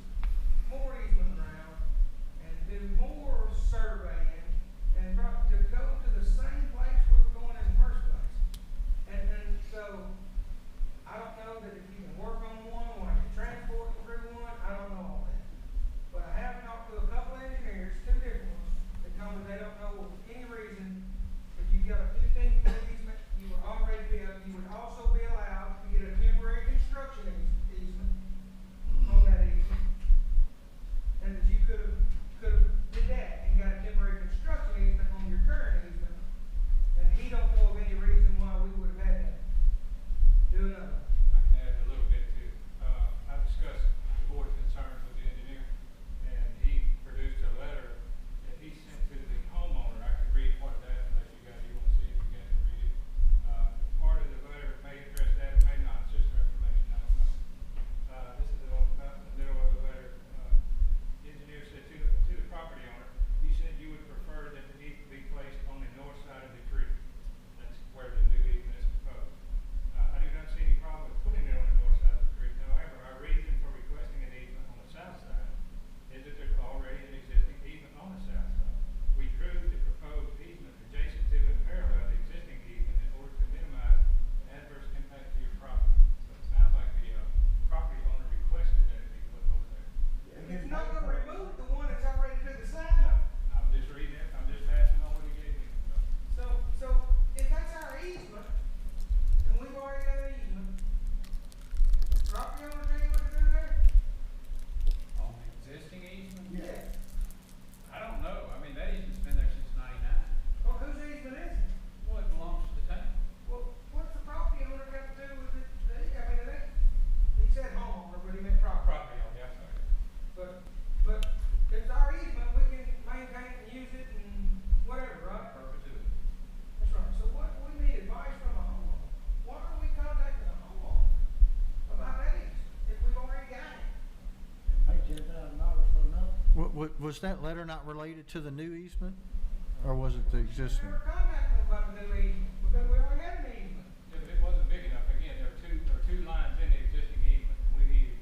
more easement ground and do more surveying and to go to the same place we were going in the first place. And so, I don't know that if you can work on one, or you transport through one, I don't know all that. But I have talked to a couple of engineers, two different ones, that told me they don't know of any reason, if you got a 15-foot easement, you would also be allowed to get a temporary construction easement on that easement. And that you could've did that and got a temporary construction easement on your current easement. And he don't know of any reason why we would have had to do another. I can add a little bit too. I discussed the board's concerns with the engineer, and he produced a letter that he sent to the homeowner. I could read part of that unless you guys, you want to see it, you guys can read it. Part of the letter may address that, it may not, it's just for information, I don't know. This is about the middle of the letter. The engineer said to the property owner, you said you would prefer that the easement be placed on the north side of the creek. That's where the new easement is proposed. I do not see any problem with putting it on the north side of the creek. However, our reason for requesting an easement on the south side is that there's already an existing easement on the south side. We drew the proposed easement adjacent to and parallel the existing easement in order to minimize the adverse impact to your property. So it sounds like the property owner requested that it be put over there. It's not gonna remove the one that's already to the side. I'm just reading it, I'm just passing on what he gave me. So if that's our easement, and we've already got an easement, property owner tell you what to do there? On the existing easement? Yeah. I don't know, I mean, that easement's been there since '99. Well, whose easement is it? Well, it belongs to the town. Well, what's the property owner got to do with it? He said homeowner, but he meant property. Property owner, yeah, sorry. But it's our easement, we can maintain it and use it and whatever, right? Perpetuity. That's right. So we need advice from a homeowner. Why are we contacting a homeowner about that easement if we've already got it? Pay $10,000 for another. Was that letter not related to the new easement, or was it the existing? Never contacted them about the new easement because we already had an easement. Yeah, but it wasn't big enough. Again, there are two lines in the existing easement. We needed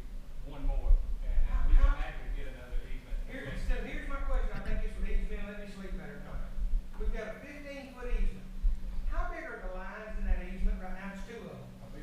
one more, and we didn't actually get another easement. Here's my question. I think this would ease me and let me sleep better tonight. We've got a 15-foot easement. How big are the lines in that easement right now? It's two of them. I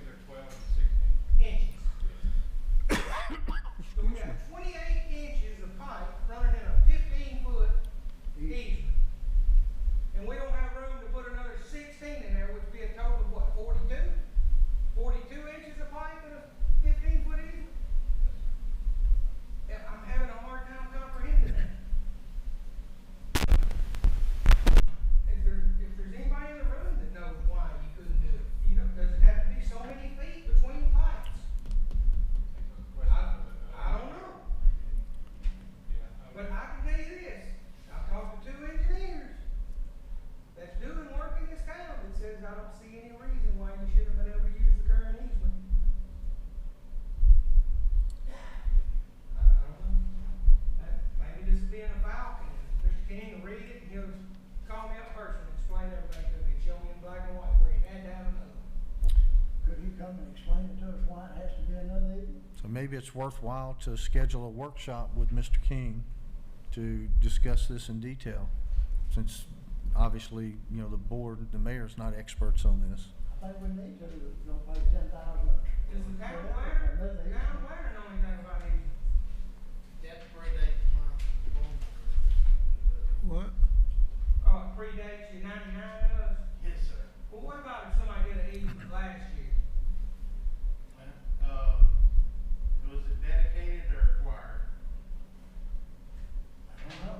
King will read it, and he'll call me up in person and explain everything to me, show me in black and white where he had to have another one. Could he come and explain it to us why it has to be another evening? So maybe it's worthwhile to schedule a workshop with Mr. King to discuss this in detail, since obviously, you know, the board, the mayor's not experts on this. I think we need to, don't pay $10,000. Does the town planner know anything about these? That predates my phone. What? Oh, it predates your 99 does? Yes, sir. Well, what about if somebody did an easement last year? Was it dedicated or acquired? I don't know.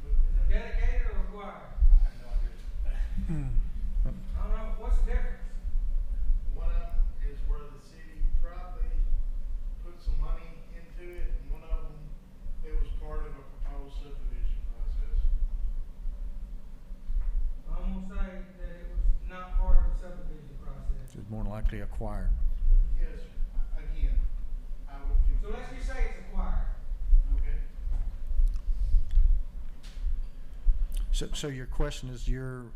Is it dedicated or acquired? I have no idea. I don't know, what's the difference? One of them is where the city probably put some money into it, and one of them, it was part of a proposed subdivision process. I'm gonna say that it was not part of the subdivision process. It's more than likely acquired. Yes, sir. Again, I would. So let's just say it's acquired. Okay. So your question is your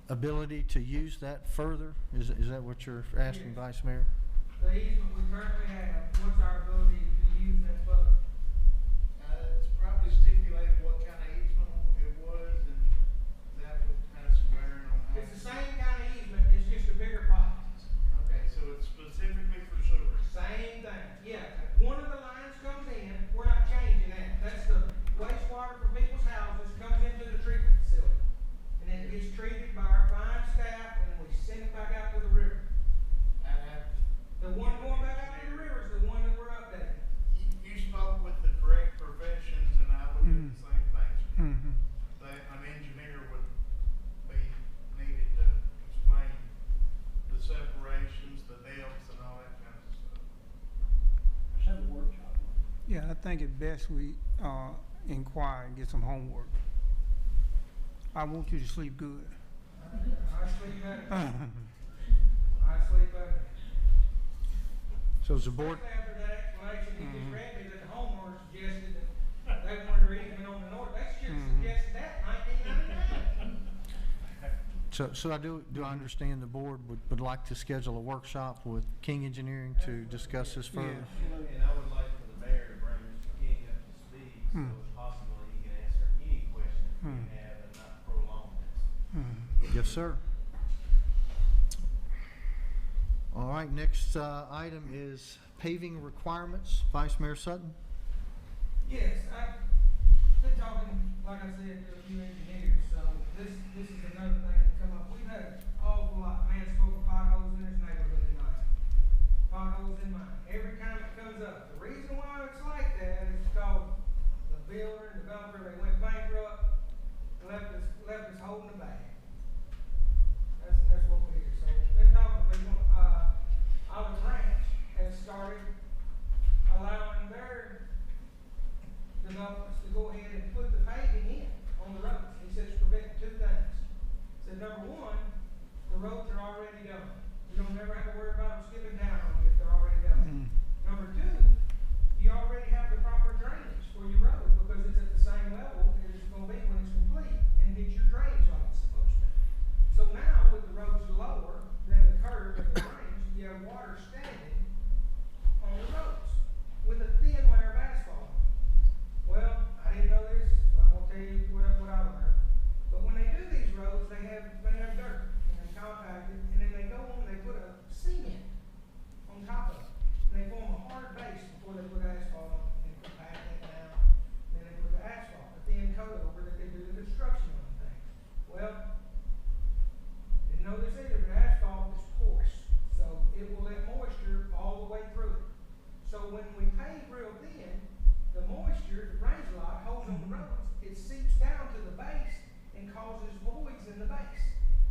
ability to use that further? Is that what you're asking, Yes. Vice Mayor? The easement we currently have, what's our ability to use that further? It's probably stipulated what kind of easement it was, and that would have some bearing on how. It's the same kind of easement, it's just a bigger pipe. Okay, so it's specifically for sewer. Same thing, yeah. One of the lines comes in, we're not changing that. That's the wastewater from people's houses comes into the treatment facility. And then it gets treated by our fine staff, and then we send it back out to the river. I'd have to. The one going back out to the river is the one that we're updating. You spoke with the correct professions, and I would do the same thing. Mm-hmm. An engineer would be needed to explain the separations, the depths, and all that kind of stuff. Let's have a workshop. Yeah, I think it's best we, inquire and get some homework. I want you to sleep good. I sleep better. I sleep better. So is the board, Especially after that explanation he just read me that the homeowner suggested that they wanted their easement on the north. They should have suggested that in 1999. so I understand the board would like to schedule a workshop with King Engineering to discuss this further? Yeah. And I would like for the mayor to bring Mr. King up to speed, so it's possible he can answer any questions we have and not prolong this. Yes, sir. All right, next item is paving requirements. Vice Mayor Sutton? Yes, I've been talking, like I said, to a few engineers, so this is another thing that come up. We've had an awful lot, man, spoke of potholes in this neighborhood in mine. Potholes in mine. Every time it comes up. The reason why it's like that is because the builder and developer, they went bankrupt, and left us holding the bag. That's what we're here. So, been talking to people, Olive Ranch has started allowing their developments to go ahead and put the paving in on the roads. He says prevent two things. He said, number one, the roads are already done. You don't never have to worry about them skipping down on you if they're already done. Number two, you already have the proper drainage for your road because it's at the same level as it's gonna be when it's complete and get your drainage like it's supposed to. So now with the roads lower than the curve of the drainage, you have water standing on the roads with a thin layer of asphalt. Well, I didn't know this, so I'm gonna tell you what I learned. But when they do these roads, they have dirt and they compact it, and then they go on and they put a cement on top of it. And they form a hard base before they put asphalt on it and compact it down. Then they put the asphalt, a thin coat over that they do the construction on the thing. Well, didn't know this either, but asphalt is porous, so it will let moisture all the way through it. So when we pave real thin, the moisture, if it rains a lot, holds on the roads, it seeps down to the base and causes voids in the base.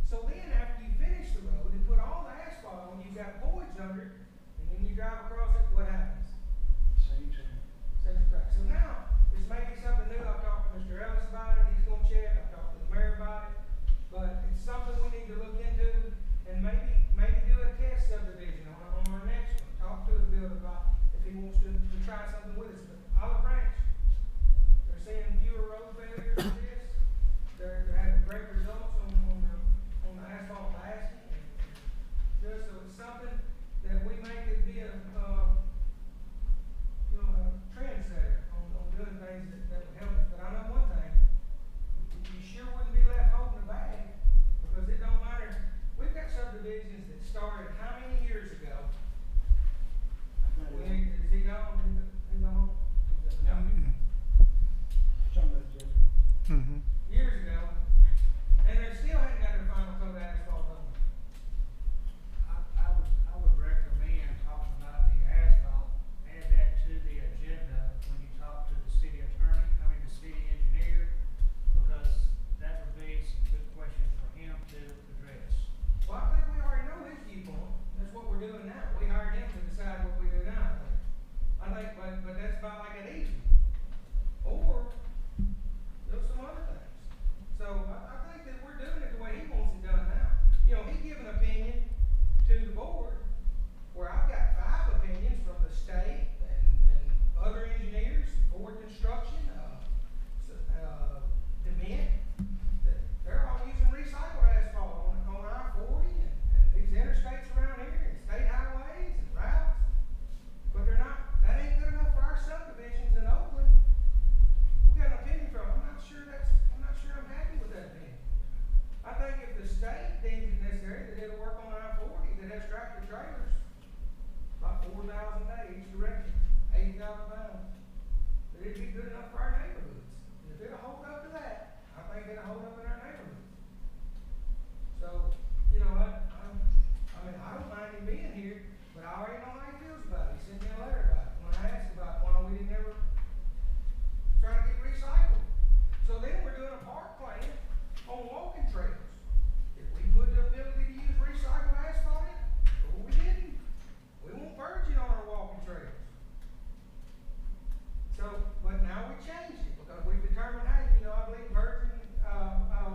So then after you finish the road and put all the asphalt on, you've got voids under it, and then you drive across it, what happens? Same thing. Same crack. So now, this may be something new. I've talked to Mr. Ellis about it, he's gonna check, I've talked to the mayor about it, but it's something we need to look into and maybe do a test subdivision on our next one. Talk to the builder about if he wants to try something with us, but Olive Branch seeing fewer road failures with this. They're having great results on the asphalt blasting, and just so it's something that we make it be a, you know, a trendsetter on doing things that would help us. But I know one thing, you sure wouldn't be left holding the bag, because it don't matter. We've got subdivisions that started how many years ago? Is he gone? He gone? Somebody just, Mm-hmm. Years ago, and they still hadn't got their final coat of asphalt on it. I would recommend talking about the asphalt, add that to the agenda when you talk to the city attorney, the city engineer, because that would be some good questions for him to address. Well, I think we already know his viewpoint. That's what we're doing now. We hired him to decide what we do now. I think, but that's about like an easy. Or, there's some other things. So, I think that we're doing it the way he wants it done now. You know, he gave an opinion to the board, where I've got 5 opinions from the state and other engineers, Ford Construction, Dement, that they're all using recycled asphalt on I-40 and these interstates around here and state highways and routes. But they're not, that ain't good enough for our subdivisions in Oakland. We got an opinion from, I'm not sure I'm happy with that opinion. I think if the state deems it necessary that it'll work on I-40 that has tractor trailers, about 4,000 a day each direction, 80,000 pounds, that it'd be good enough for our neighborhoods. And if it'll hold up to that, I think it'll hold up in our neighborhoods. So, you know, I mean, I don't mind him being here, but I already know how he feels about it. He sent me a letter about it when I asked about why we didn't ever try to get recycled. So then we're doing a park plan on walking trails. If we put the ability to use recycled asphalt in, well, we didn't. We won't virgin on our walking trails. So, but now we changed it because we've determined, hey, you know, I believe virgin,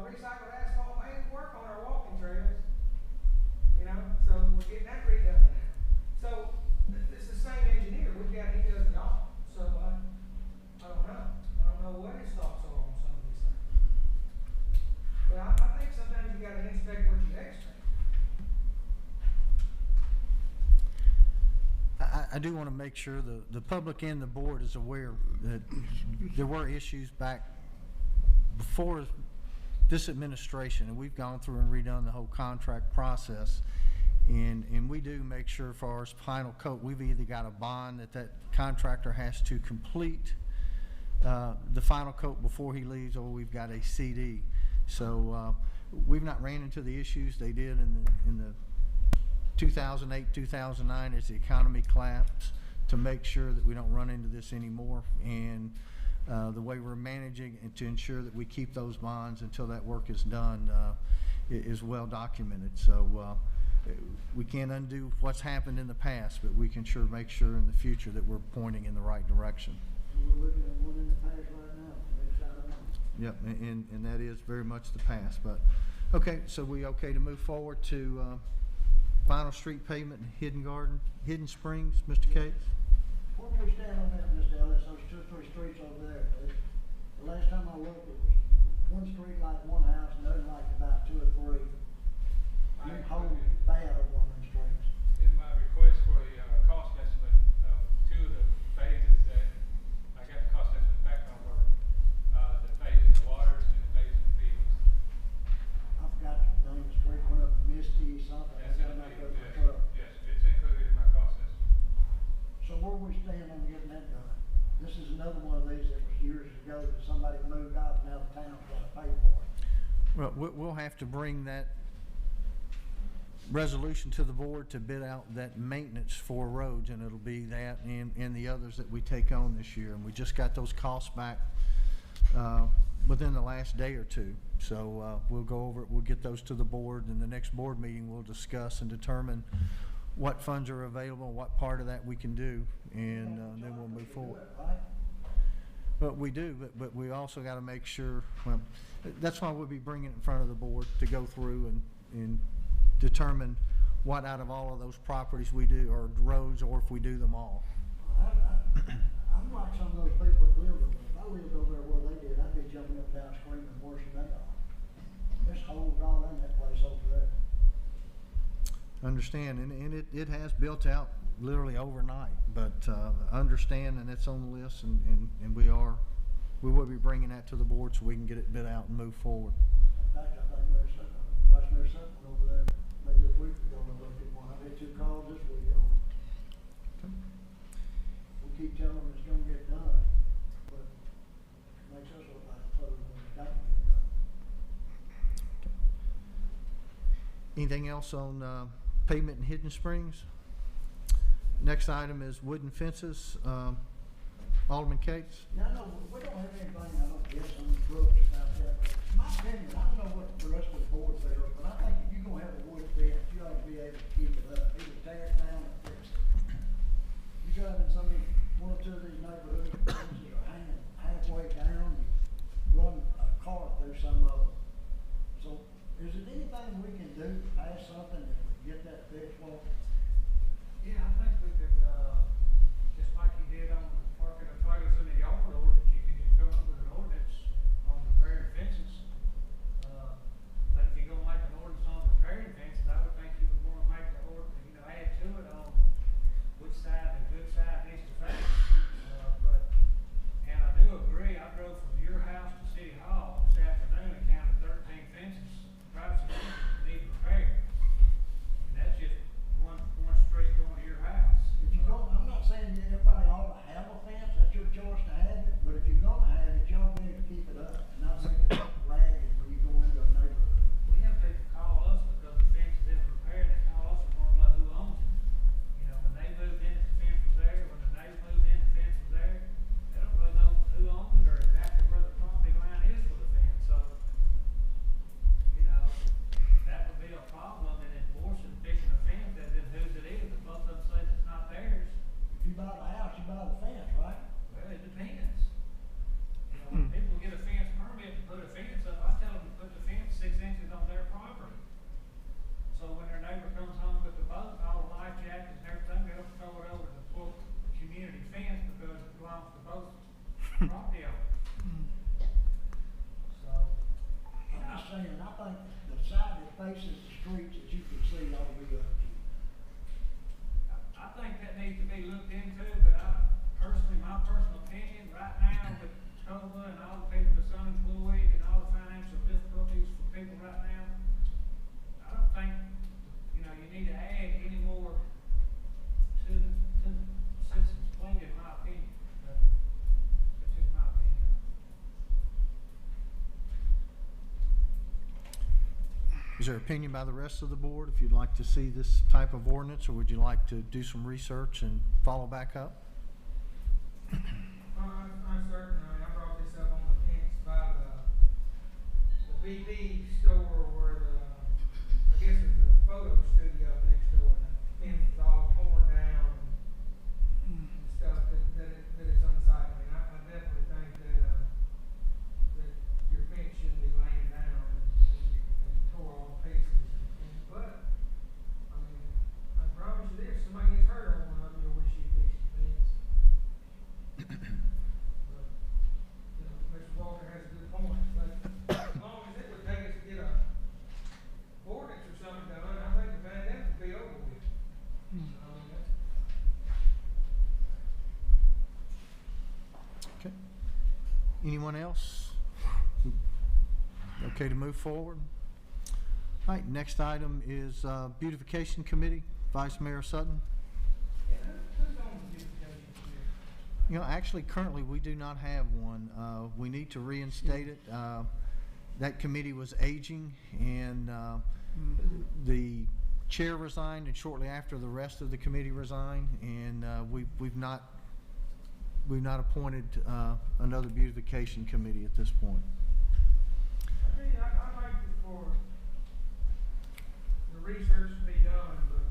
recycled asphalt may work on our walking trails. You know, so we're getting that redone now. So, it's the same engineer, he does it all. So, I don't know. I don't know what his thoughts are on some of these things. But I think sometimes you gotta inspect what you expect. I do want to make sure the public and the board is aware that there were issues back before this administration, and we've gone through and redone the whole contract process. And we do make sure for our final coat, we've either got a bond that contractor has to complete the final coat before he leaves, or we've got a CD. So we've not ran into the issues they did in the 2008, 2009 as the economy collapsed, to make sure that we don't run into this anymore. And the way we're managing and to ensure that we keep those bonds until that work is done is well documented. So we can't undo what's happened in the past, but we can sure make sure in the future that we're pointing in the right direction. we're looking at one in the past right now, next item on. Yep, and that is very much the past. But okay, so we okay to move forward to final street pavement in Hidden Springs, Mr. Cates? Where do we stand on that, Mr. Ellis, those 2 or 3 streets over there? The last time I looked, it was one street like one house, and the other like about 2 or 3. You hold bad over on them streets. In my request for the cost estimate of 2 of the phases that I got the cost estimate back on were the phase in the waters and the phase in the fields. I forgot the name of the street, one up Misty, something. That's I in got the my fields, truck. yes, it's included in my cost estimate. So where we stand on getting that done? This is another one of these that was years ago that somebody moved out, now the town's got to pay for it. Well, we'll have to bring that resolution to the board to bid out that maintenance for roads, and it'll be that and the others that we take on this year. And we just got those costs back within the last day or two. So we'll go over it, we'll get those to the board, and the next board meeting we'll discuss and determine what funds are available, what part of that we can do, and then we'll move forward. Right? But we do, but we also got to make sure, well, that's why we'll be bringing it in front of the board to go through and determine what out of all of those properties we do, or roads, or if we do them all. I'm like some of those people that live over there. If I lived over there where understand, and it has built out literally overnight, but, understand, and it's on the list, and we will be bringing that to the board so we can get it bid out and move forward. In fact, I think Mayor Sutton, Vice Mayor Sutton went over there maybe a week ago and looked at one. I had 2 calls this week on it. Okay. We keep telling them it's gonna get done, but it makes us look like a fool when it don't get done. Anything else on, pavement in Hidden Springs? Next item is wooden fences. Alderman Cates? Yeah, I know, we don't have anything, I don't guess, on the books about that, but my opinion, I don't know what the rest of the board feels, but I think if you're gonna have a wood fence, you ought to be able to keep it up, either tear it down or fix it. You drive in one or two of these neighborhoods, fences are hanging halfway down, you run a car through some of them. So, is there anything we can do to pass something that would get that fixed, Walter? Yeah, I think we could, just like you did on parking the trailers in the yard ordinance, you could just come up with an ordinance on repairing fences. But if you're gonna make an ordinance on repairing fences, I would think you would wanna make the ordinance, add to it on which side the good side needs to face. And I do agree, I drove from your house to City Hall this afternoon and counted 13 fences, privacy fences that need repair. And that's just one street going to your house. If you go, I'm not saying that everybody ought to have a fence, that's your choice to have it, but if you're gonna have it, y'all need to keep it up, and not make it ragged when you go into a neighborhood. We have people call us because the fence is in repair, they call us and want to know who owns it. When they moved in, the fence was there, when the neighbor moved in, the fence was there. They don't really know who owns it or exactly where the property line is for the fence, so, that would be a problem in enforcing, fixing a fence, as in whose it is, if both of them say it's not theirs. If you buy the house, you buy the fence, right? Well, it depends. When people get a fence permit to put a fence up, I tell them to put the fence 6 inches on their property. So when their neighbor comes home with the boat, all the life jackets and everything, they don't throw it over the full community fence because it belongs to both property owners. So, I'm just saying, I think the side that faces the streets that you can see ought to be up to. I think that needs to be looked into, but my personal opinion, right now with COLA and all the people that's unemployed and all the financial difficulties for people right now, I don't think, you need to add any more to the citizens' plate, in my opinion. But that's just my opinion. Is there opinion by the rest of the board if you'd like to see this type of ordinance, or would you like to do some research and follow back up? I'm certain, I brought this up on the fence by the BP store where I guess it's the photo studio next door, and the fence is all torn down and stuff that it's unsightly. And I definitely think that your fence shouldn't be laying down and tore all to pieces. But, I promise you this, somebody gets hurt on one of them, you'll wish you fixed the fence. But, Mr. Walker has a good point, but as long as it would take us to get a ordinance or something done, I think the pandemic would be over with. Okay. Anyone else? Okay to move forward? All right, next item is Beautification Committee, Vice Mayor Sutton. Who's on the beautification committee? Actually, currently, we do not have one. We need to reinstate it. That committee was aging, and the chair resigned, and shortly after, the rest of the committee resigned, and we've not appointed another beautification committee at this point. I'd like for the research to be done, but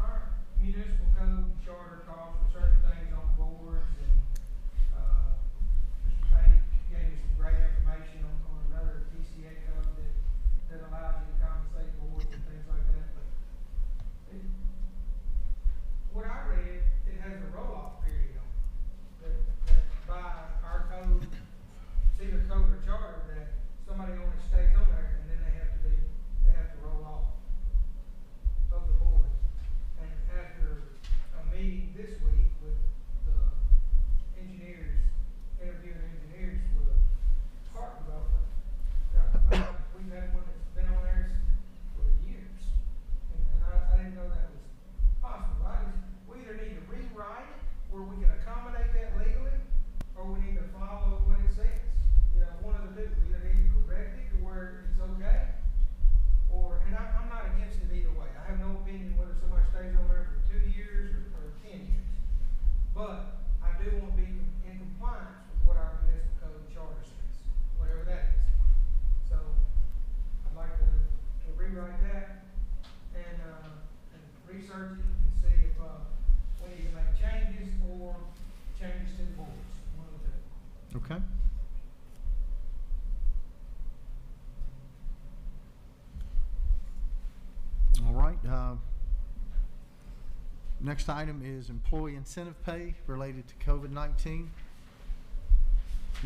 our municipal code and charter calls for certain things on boards, and, Mr. Pate gave me some great information on another TCA code that allows you to compensate boards and things like that, but what I read, it has a roll-off period on it, that by our code, it's either code or charter, that somebody only stays on there and then they have to roll off of the board. Okay. All right, next item is employee incentive pay related to COVID-19.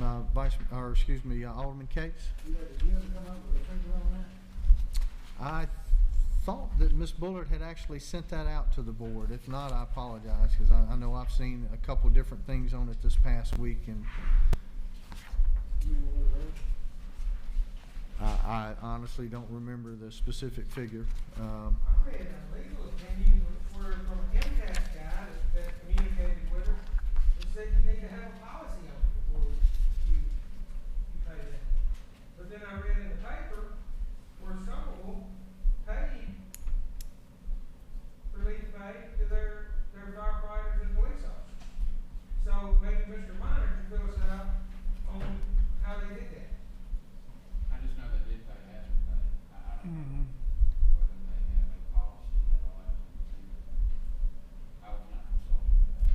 Alderman Cates. You ever come up with a figure on that? I thought that Ms. Bullard had actually sent that out to the board. If not, I apologize, because I know I've seen a couple different things on it this past week, and You know what it is? I honestly don't remember the specific figure. I read a legal opinion where from an MCAS guy that communicated with her, it said you need to have a policy on it before you pay that. But then I read in the paper where some of them pay relief pay to their firefighters and police officers. So maybe Mr. Minor can fill us out on how they did that. I just know they did pay hazard pay. I don't know Mm-hmm. whether they have a policy that allows them to do that. I was not consulted with that.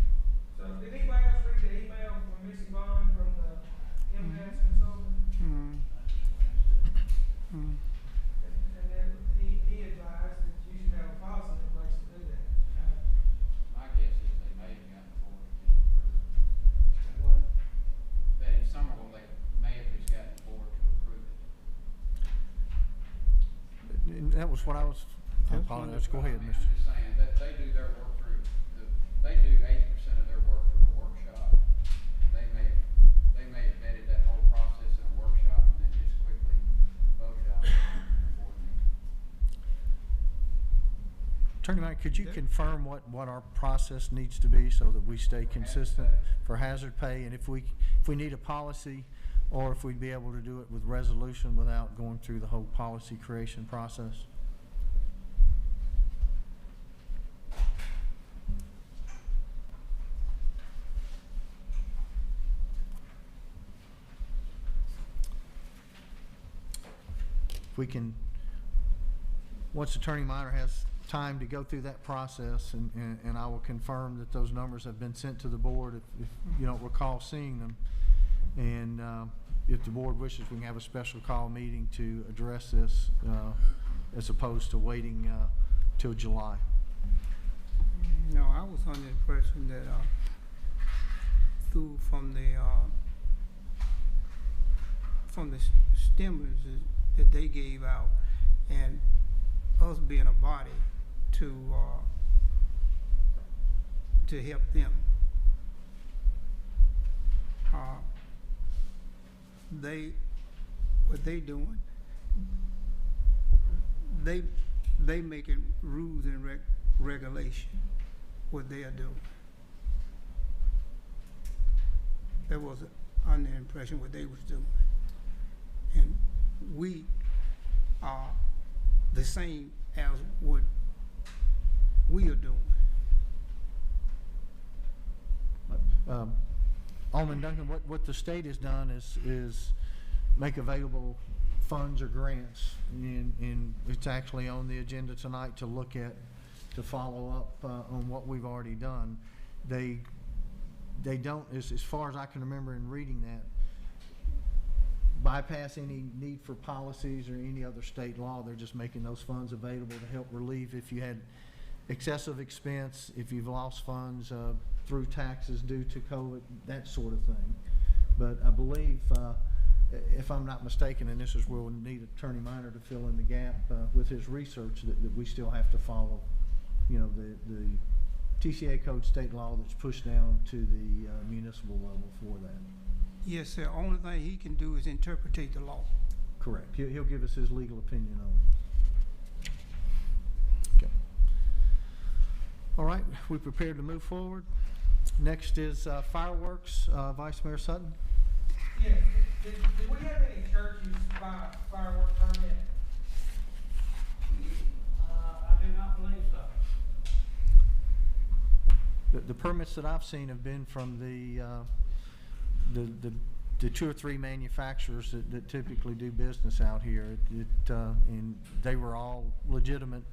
So did anybody else read the email from Missy Bond from the MCAS consultant? And then he advised that you should have a policy in place to do that. My guess is they may have gotten the board to just approve it. What? That in some of them, they may have just gotten the board to approve it. And that was what I was, I apologize, go ahead, I mean, Mr. I'm just saying, that they do their work through, they do 80% of their work through a workshop. And they may have vetted that whole process in a workshop and then just quickly voted on it in the board meeting. Attorney Mike, could you confirm what our process needs to be so that we stay consistent for hazard pay? And if we need a policy, or if we'd be able to do it with resolution without going through the whole policy creation process? If we can, once Attorney Minor has time to go through that process, and I will confirm that those numbers have been sent to the board if you don't recall seeing them. And if the board wishes, we can have a special call meeting to address this as opposed to waiting till July. No, I was under the impression that, from the stimulus that they gave out, and us being a body to help them, what they doing, they making rules and regulation, what they are doing. That was under the impression what they was doing. And we are the same as what we are doing. Alderman Duncan, what the state has done is make available funds or grants, and it's actually on the agenda tonight to look at, to follow up on what we've already done. They don't, as far as I can remember in reading that, bypass any need for policies or any other state law. They're just making those funds available to help relieve if you had excessive expense, if you've lost funds through taxes due to COVID, that sort of thing. But I believe, if I'm not mistaken, and this is where we'll need Attorney Minor to fill in the gap with his research, that we still have to follow, you know, the TCA code state law that's pushed down to the municipal level for that. Yes, sir. Only thing he can do is interpretate the law. Correct. He'll give us his legal opinion on it. Okay. All right, we prepared to move forward. Next is fireworks. Vice Mayor Sutton. Yeah, did we have any churches buy firework permit? I do not believe so. The permits that I've seen have been from the 2 or 3 manufacturers that typically do business out here. And they were all legitimate,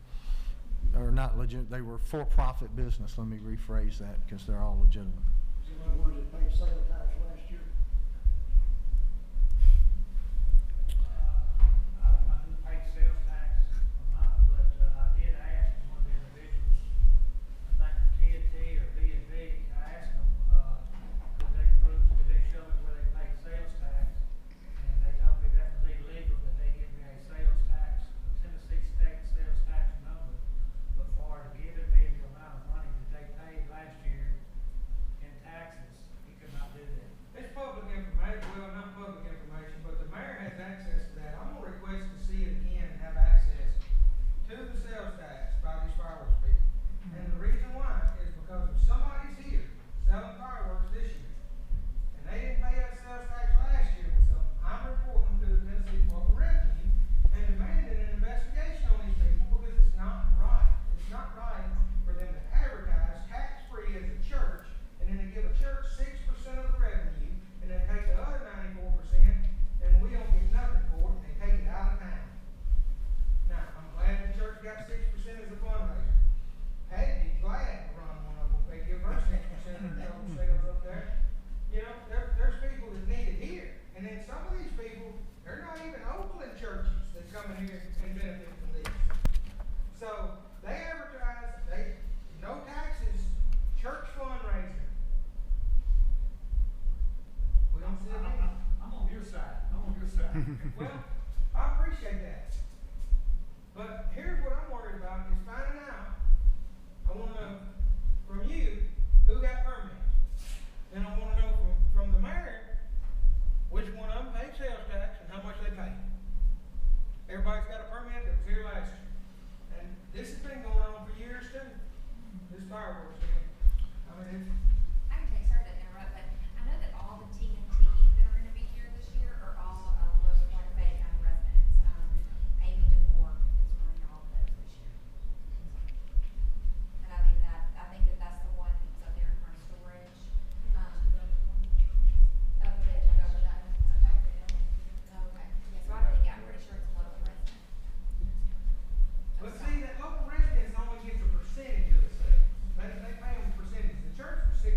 or not legitimate, they were for-profit business. Let me rephrase that, because they're all legitimate. So what was it, paid sales tax last year? coming here and benefit from this. So, they advertise, no taxes, church fundraiser. We don't see it here. I'm on your side, I'm on your side. Well, I appreciate that. But here's what I'm worried about is finding out, I wanna know from you, who got permits. And I wanna know from the mayor, which one of them paid sales tax and how much they paid. Everybody's got a permit that was here last year. And this has been going on for years too, this fireworks thing. I mean, it's, I can take, sorry to interrupt, but I know that all the TNT that are gonna be here this year are all local, like Fayette County residents. Amy DeFore is running all of those this year. And I mean I think that's the one that's up there in front of storage. Oh, we did go over that one. Okay. Yeah, so I'm pretty sure it's a local resident. but see, that local residents only gets a percentage of the sales. They pay them a percentage. The church was 6%.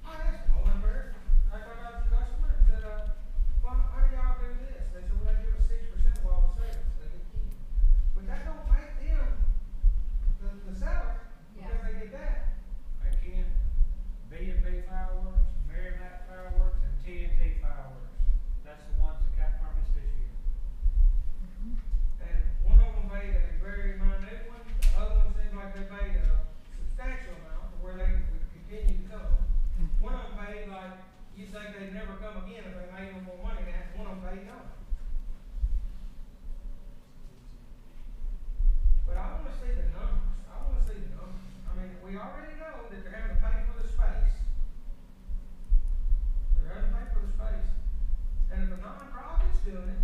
I asked them, I went there, I got out the customer and said, well, how do y'all do this? They said, well, they give us 6% of all the sales. They get 10. But that don't make them, the seller, because they get that. Again, B&B fireworks, Merrimack fireworks, and TNT fireworks. That's the ones that got permits this year. And one of them paid a very minute one, the other one seemed like they paid a substantial amount to where they would continue to come. One of them paid like, you'd think they'd never come again if they made no more money than that, one of them paid none. But I wanna see the numbers, I wanna see the numbers. I mean, we already know that they're having to pay for the space. They're having to pay for the space. And if a non-profit's doing it,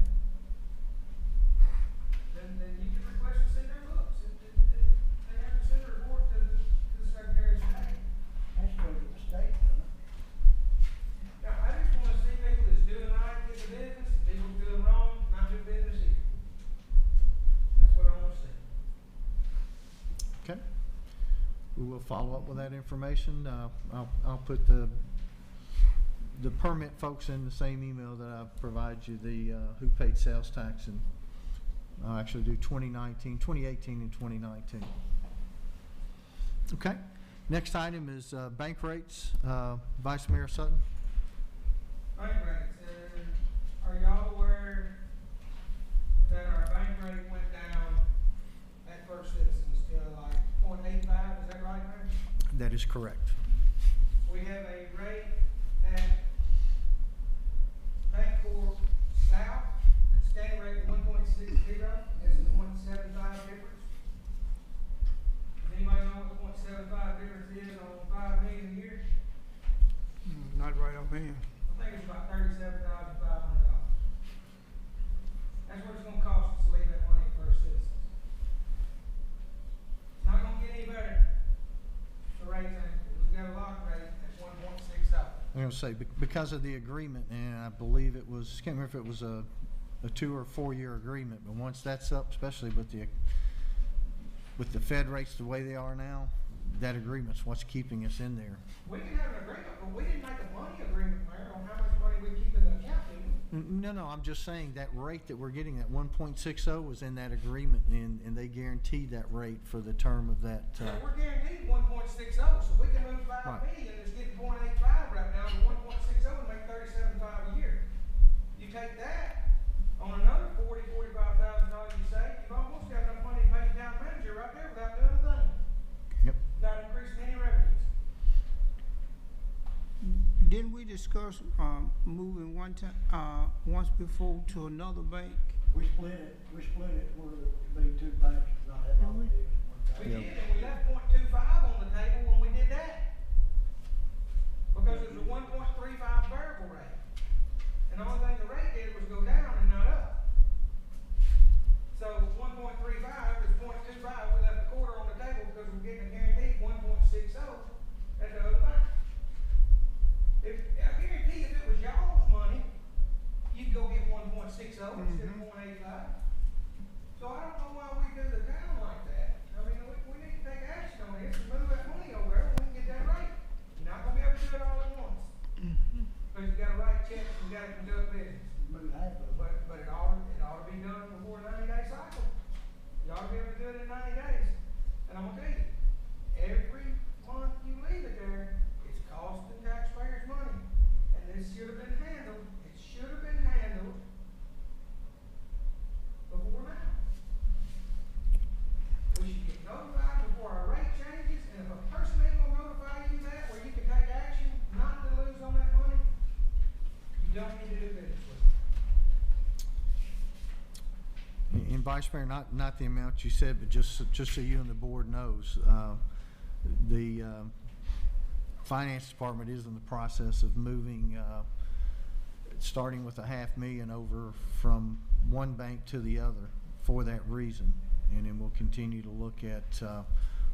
then you can request to see their books. They have to send a report to the Secretary of State. That's go to the state, doesn't it? Now, I just wanna see people that's doing right, get the business, people doing wrong, not do business here. That's what I wanna see. Okay. We will follow up with that information. I'll put the permit folks in the same email that I provide you, who paid sales tax, and I'll actually do 2018 and 2019. Okay. Next item is bank rates. Vice Mayor Sutton. Bank rates, are y'all aware that our bank rate went down at First Citizens to like 0.85, is that right, Mayor? That is correct. We have a rate at Bancorp South, standing rate of 1.60, that's a 0.75 difference. Does anybody know what the 0.75 difference is on 5 million a year? Not right off hand. I think it's about $37,500. That's what it's gonna cost us to leave that money at First Citizens. It's not gonna get any better. The rates ain't, we've got a lock rate at 1.60. I'm going to say, because of the agreement, and I believe it was, can't remember if it was a 2 or 4 year agreement, but once that's up, especially with the Fed rates the way they are now, that agreement's what's keeping us in there. We can have an agreement, but we didn't make a money agreement, Mayor, on how much money we keep in the account, did we? No, I'm just saying that rate that we're getting, that 1.60 was in that agreement, and they guaranteed that rate for the term of that. Yeah, we're guaranteed 1.60, so we can move 5 Right. million, it's getting 0.85 right now, to 1.60 and make 37.5 a year. You take that, on another $45,000 you save, you've almost got enough money to pay your town manager right there without doing a thing, Yep. without increasing any revenues. Didn't we discuss, moving once before to another bank? We split it where it'd be two banks, not have all the eggs in one We basket. did, and we left 0.25 on the table when we did that. Because it was a 1.35 variable rate. And the only thing the rate did was go down and not up. So 1.35 is 0.25, we left a quarter on the table because we're getting a guaranteed 1.60 at the other bank. I guarantee if it was y'all's money, you'd go get 1.60 instead of 0.85. So I don't know why we do the town like that. I mean, we need to take action on this and move that money over there when we can get that rate. You're not gonna be able to do it all at once. Because you gotta write checks and you gotta conduct business. move half of it. But it ought to be done before 90-day cycle. You ought to be able to do it in 90 days. And I'm gonna tell you, every month you leave it there, it's costing taxpayers money. And this should have been handled, it should have been handled before now. We should get notified before our rate changes, and if a person ain't gonna notify you that, where you can take action not to lose on that money, you don't need to do business with it. And Vice Mayor, not the amount you said, but just so you and the board knows, the Finance Department is in the process of moving, starting with $500,000 over from one bank to the other for that reason. And then we'll continue to look at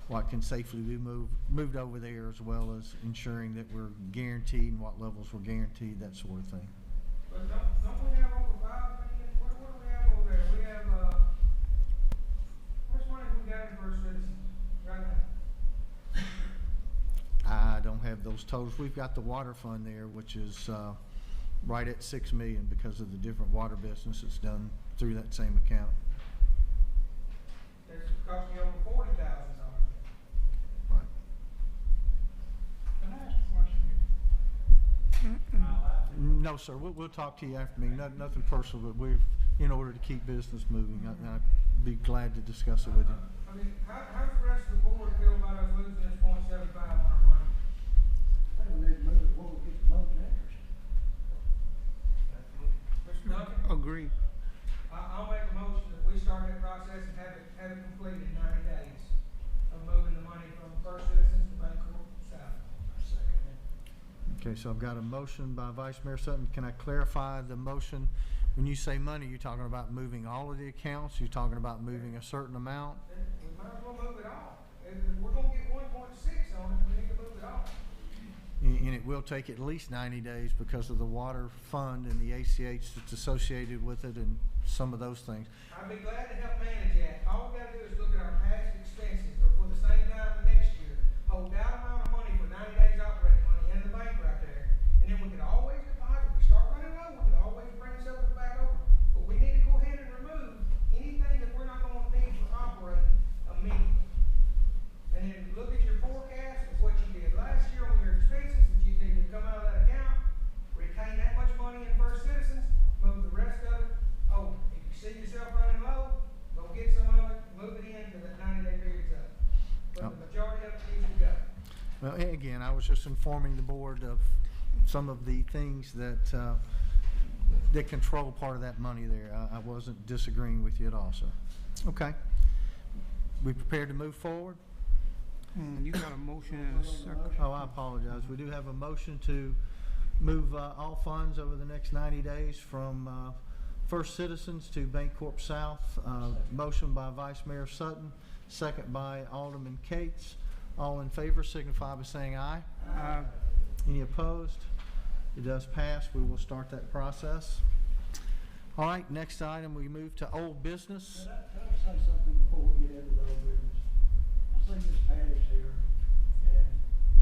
what can safely be moved over there, as well as ensuring that we're guaranteed and what levels we're guaranteed, that sort of thing. But don't we have over 5 million, what do we have over there? We have, how much money have we got in First Citizens right now? I don't have those totals. We've got the water fund there, which is right at $6 million because of the different water business that's done through that same account. It's costing you over $40,000. Right. Can I ask a question? No, sir. We'll talk to you after me. Nothing personal, but we're in order to keep business moving. I'd be glad to discuss it with you. I mean, how's the rest of the board feel about us losing this .75 on our money? I think we need to move it before we get the most interest. Mr. Duncan? Agree. I'll make a motion that we start that process and have it completed in 90 days of moving the money from First Citizens to Bancorp South. Okay, so I've got a motion by Vice Mayor Sutton. Can I clarify the motion? When you say money, you're talking about moving all of the accounts? You're talking about moving a certain amount? We might as well move it all. If we're gonna get 1.6 on it, we need to move it all. And it will take at least 90 days because of the water fund and the ACH that's associated with it and some of those things. I'd be glad to help manage that. All we gotta do is look at our past expenses, or for the same time next year, hold that amount of money for 90 days operating money in the bank right there, and then we could always deposit. If we start running low, we could always bring something back over. But we need to go ahead and remove anything that we're not gonna need for operating immediately. And then look at your forecast of what you did last year on your expenses, that you need to come out of that account, retain that much money in First Citizens, move the rest of it over. If you see yourself running low, go get some of it, move it in till that 90-day period's up. But the majority of it needs to go. Well, again, I was just informing the board of some of the things that that control part of that money there. I wasn't disagreeing with you at all, sir. Okay. We prepared to move forward? You got a motion and a second. Oh, I apologize. We do have a motion to move all funds over the next 90 days from First Citizens to Bancorp South. Motion by Vice Mayor Sutton, second by Alderman Cates. All in favor signify by saying aye. Aye. Any opposed? It does pass. We will start that process. All right, next item, we move to old business. Can I say something before we get into the old business? I see Miss Patty's here, and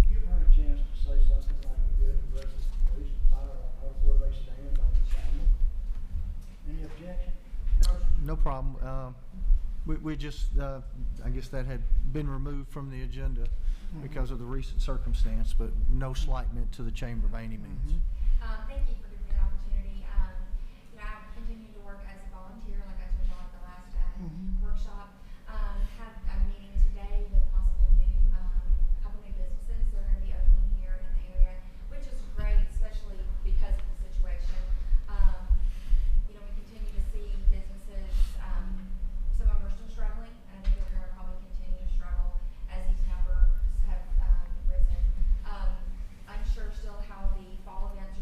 give her a chance to say something like we did the rest of the police and fire, or where they stand on the assignment. Any objection? No problem. We just, I guess that had been removed from the agenda because of the recent circumstance, but no slightement to the chamber by any means. Thank you for giving me the opportunity. I continue to work as a volunteer, like I told y'all at the last workshop. Had a meeting today with possible new, couple new businesses that are going to be opening here in the area, which is great, especially because of the situation. We continue to see businesses, some of them are still struggling, and I think they're going to probably continue to struggle as these numbers have risen. Unsure still how the fall events are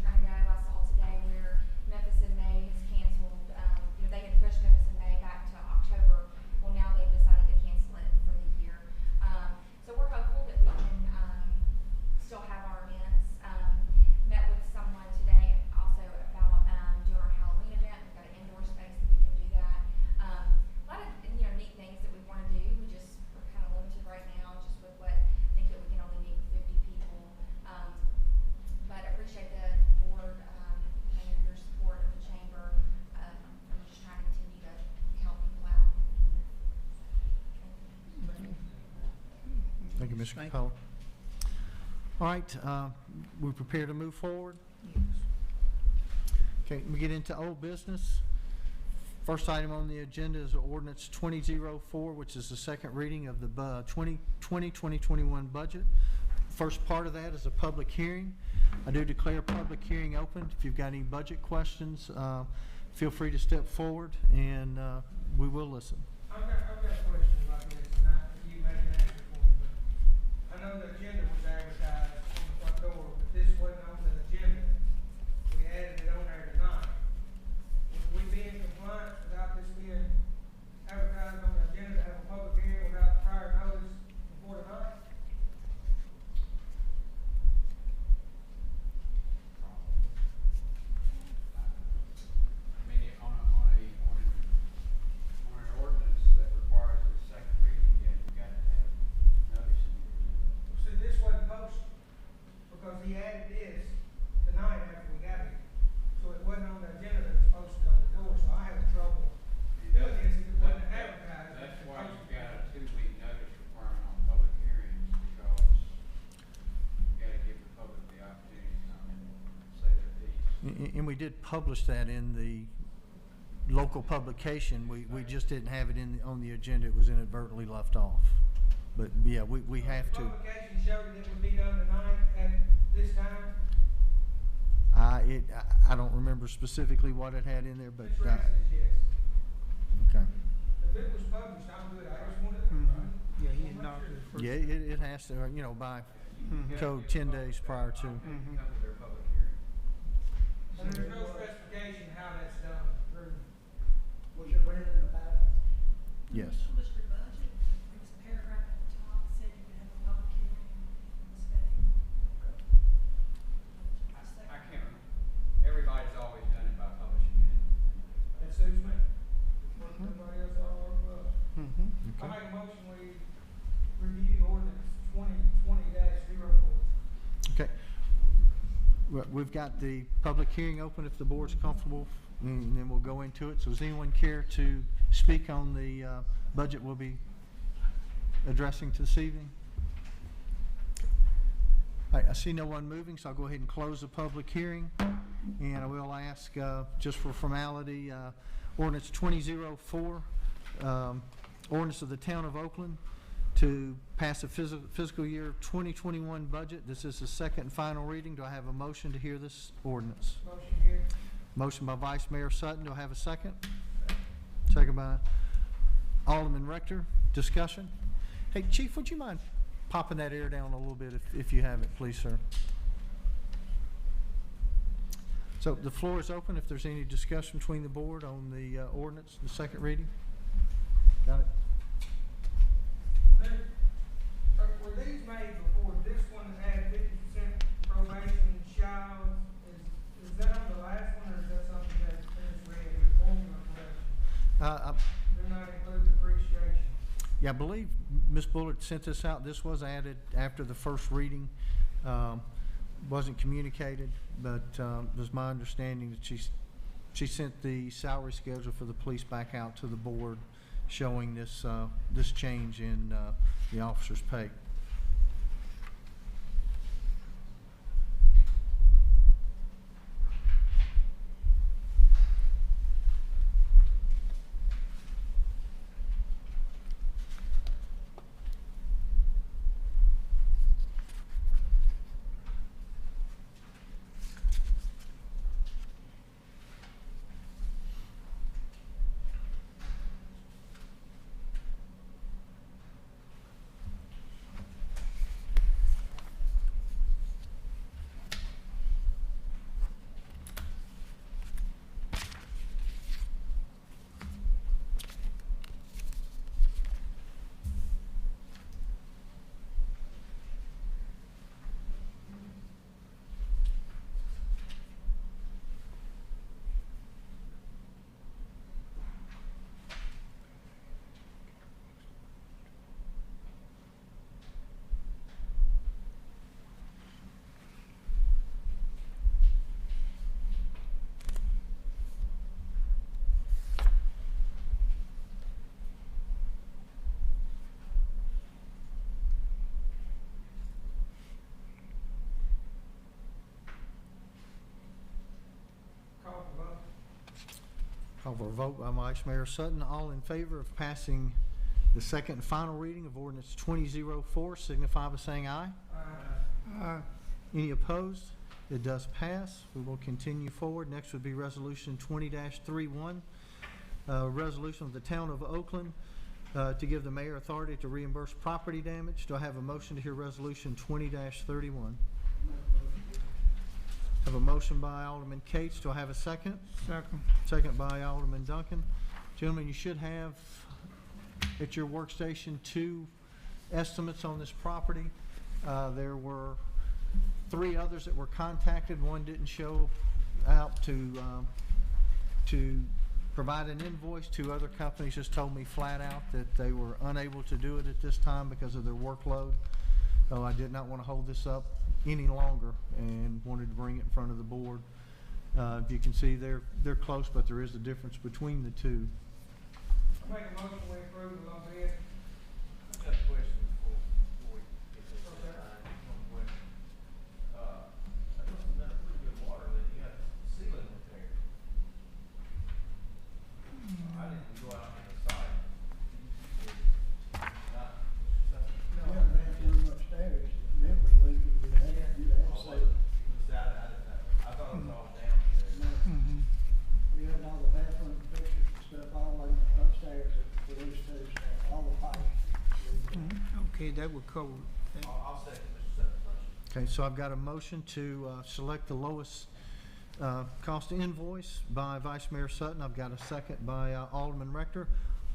Mr. Thank Capella. All right, we prepare to move forward? Okay, we get into old business. First item on the agenda is ordinance 2004, which is the second reading of the 2020-2021 budget. First part of that is a public hearing. I do declare a public hearing open. If you've got any budget questions, feel free to step forward and we will listen. I've got a question about this, and you may can answer for me, but I know the agenda was advertised on the front door, but this wasn't on the agenda. We added it on there tonight. Would we be in compliance without this being advertised on the agenda to have a public hearing without prior notice before tonight? I mean, on an ordinance that requires a second reading, yeah, you gotta have notice in your agenda. See, this wasn't posted, because he added this tonight after we got it. So it wasn't on the agenda that was posted on the door, so I have trouble doing this if it wasn't advertised. That's and why posted. you've got a 2-week notice requirement on public hearings, because you gotta give the public the opportunity to come and say their piece. And we did publish that in the local publication. We just didn't have it on the agenda. It was inadvertently left off. But yeah, we have to. The publication showed that it would be done tonight at this time. I don't remember specifically what it had in there, but, Ms. Ray says yes. okay. If it was published, I'm good. I just wanted to. Yeah, he knocked it first. Yeah, it has to, by code 10 days prior to. Come to their public hearing. And there's no specification how that's done. Was it ran in the paper? Yes. Published your budget, there was a paragraph at the top that said you could have a public hearing instead. I can't remember. Everybody's always done it by publishing it in the That newspaper. suits me. Everybody else all work well. I Okay. make a motion, we review ordinance 2020-04. Okay. We've got the public hearing open if the board's comfortable, and then we'll go into it. So does anyone care to speak on the budget we'll be addressing this evening? All right, I see no one moving, so I'll go ahead and close the public hearing. And I will ask, just for formality, ordinance 2004, ordinance of the town of Oakland to pass a fiscal year 2021 budget. This is the second and final reading. Do I have a motion to hear this ordinance? Motion here. Motion by Vice Mayor Sutton. Do I have a second? Second by Alderman Rector. Discussion? Hey, Chief, would you mind popping that air down a little bit if you have it, please, sir? So the floor is open if there's any discussion between the board on the ordinance, the second reading. Got it? Were these made before this one had 50% probation child? Is that on the last one, or is that something that's read in the formula correction? Do not include depreciation. Yeah, I believe Ms. Bullard sent this out. This was added after the first reading. Wasn't communicated, but it was my understanding that she sent the salary schedule for the police back out to the board, showing this this change in the officers' pay. Call for a vote by Vice Mayor Sutton. All in favor of passing the second and final reading of ordinance 2004 signify by saying aye. Any opposed? It does pass. We will continue forward. Next would be Resolution 20-31, resolution of the Town of Oakland to give the mayor authority to reimburse property damage. Do I have a motion to hear Resolution 20-31? Have a motion by Alderman Cates. Do I have a second? Second. Second by Alderman Duncan. Gentlemen, you should have at your workstation 2 estimates on this property. There were 3 others that were contacted. One didn't show out to provide an invoice. 2 other companies just told me flat out that they were unable to do it at this time because of their workload. So I did not want to hold this up any longer and wanted to bring it in front of the board. You can see they're close, but there is a difference between the 2. I make a motion we approve the low bid. I've got a question before we get this done. One question. That must have been a pretty good water that you got ceiling repair. I didn't go out to the site. Not, We had a bathroom upstairs, that was leaking, we had to do that, so. I thought it was all downstairs. We had all the bathroom fixtures and stuff all the way upstairs at the roof too, so all the pipes. Okay, that would cover it. I'll second Mr. Sutton's motion. Okay, so I've got a motion to select the lowest cost invoice by Vice Mayor Sutton. I've got a second by Alderman Rector.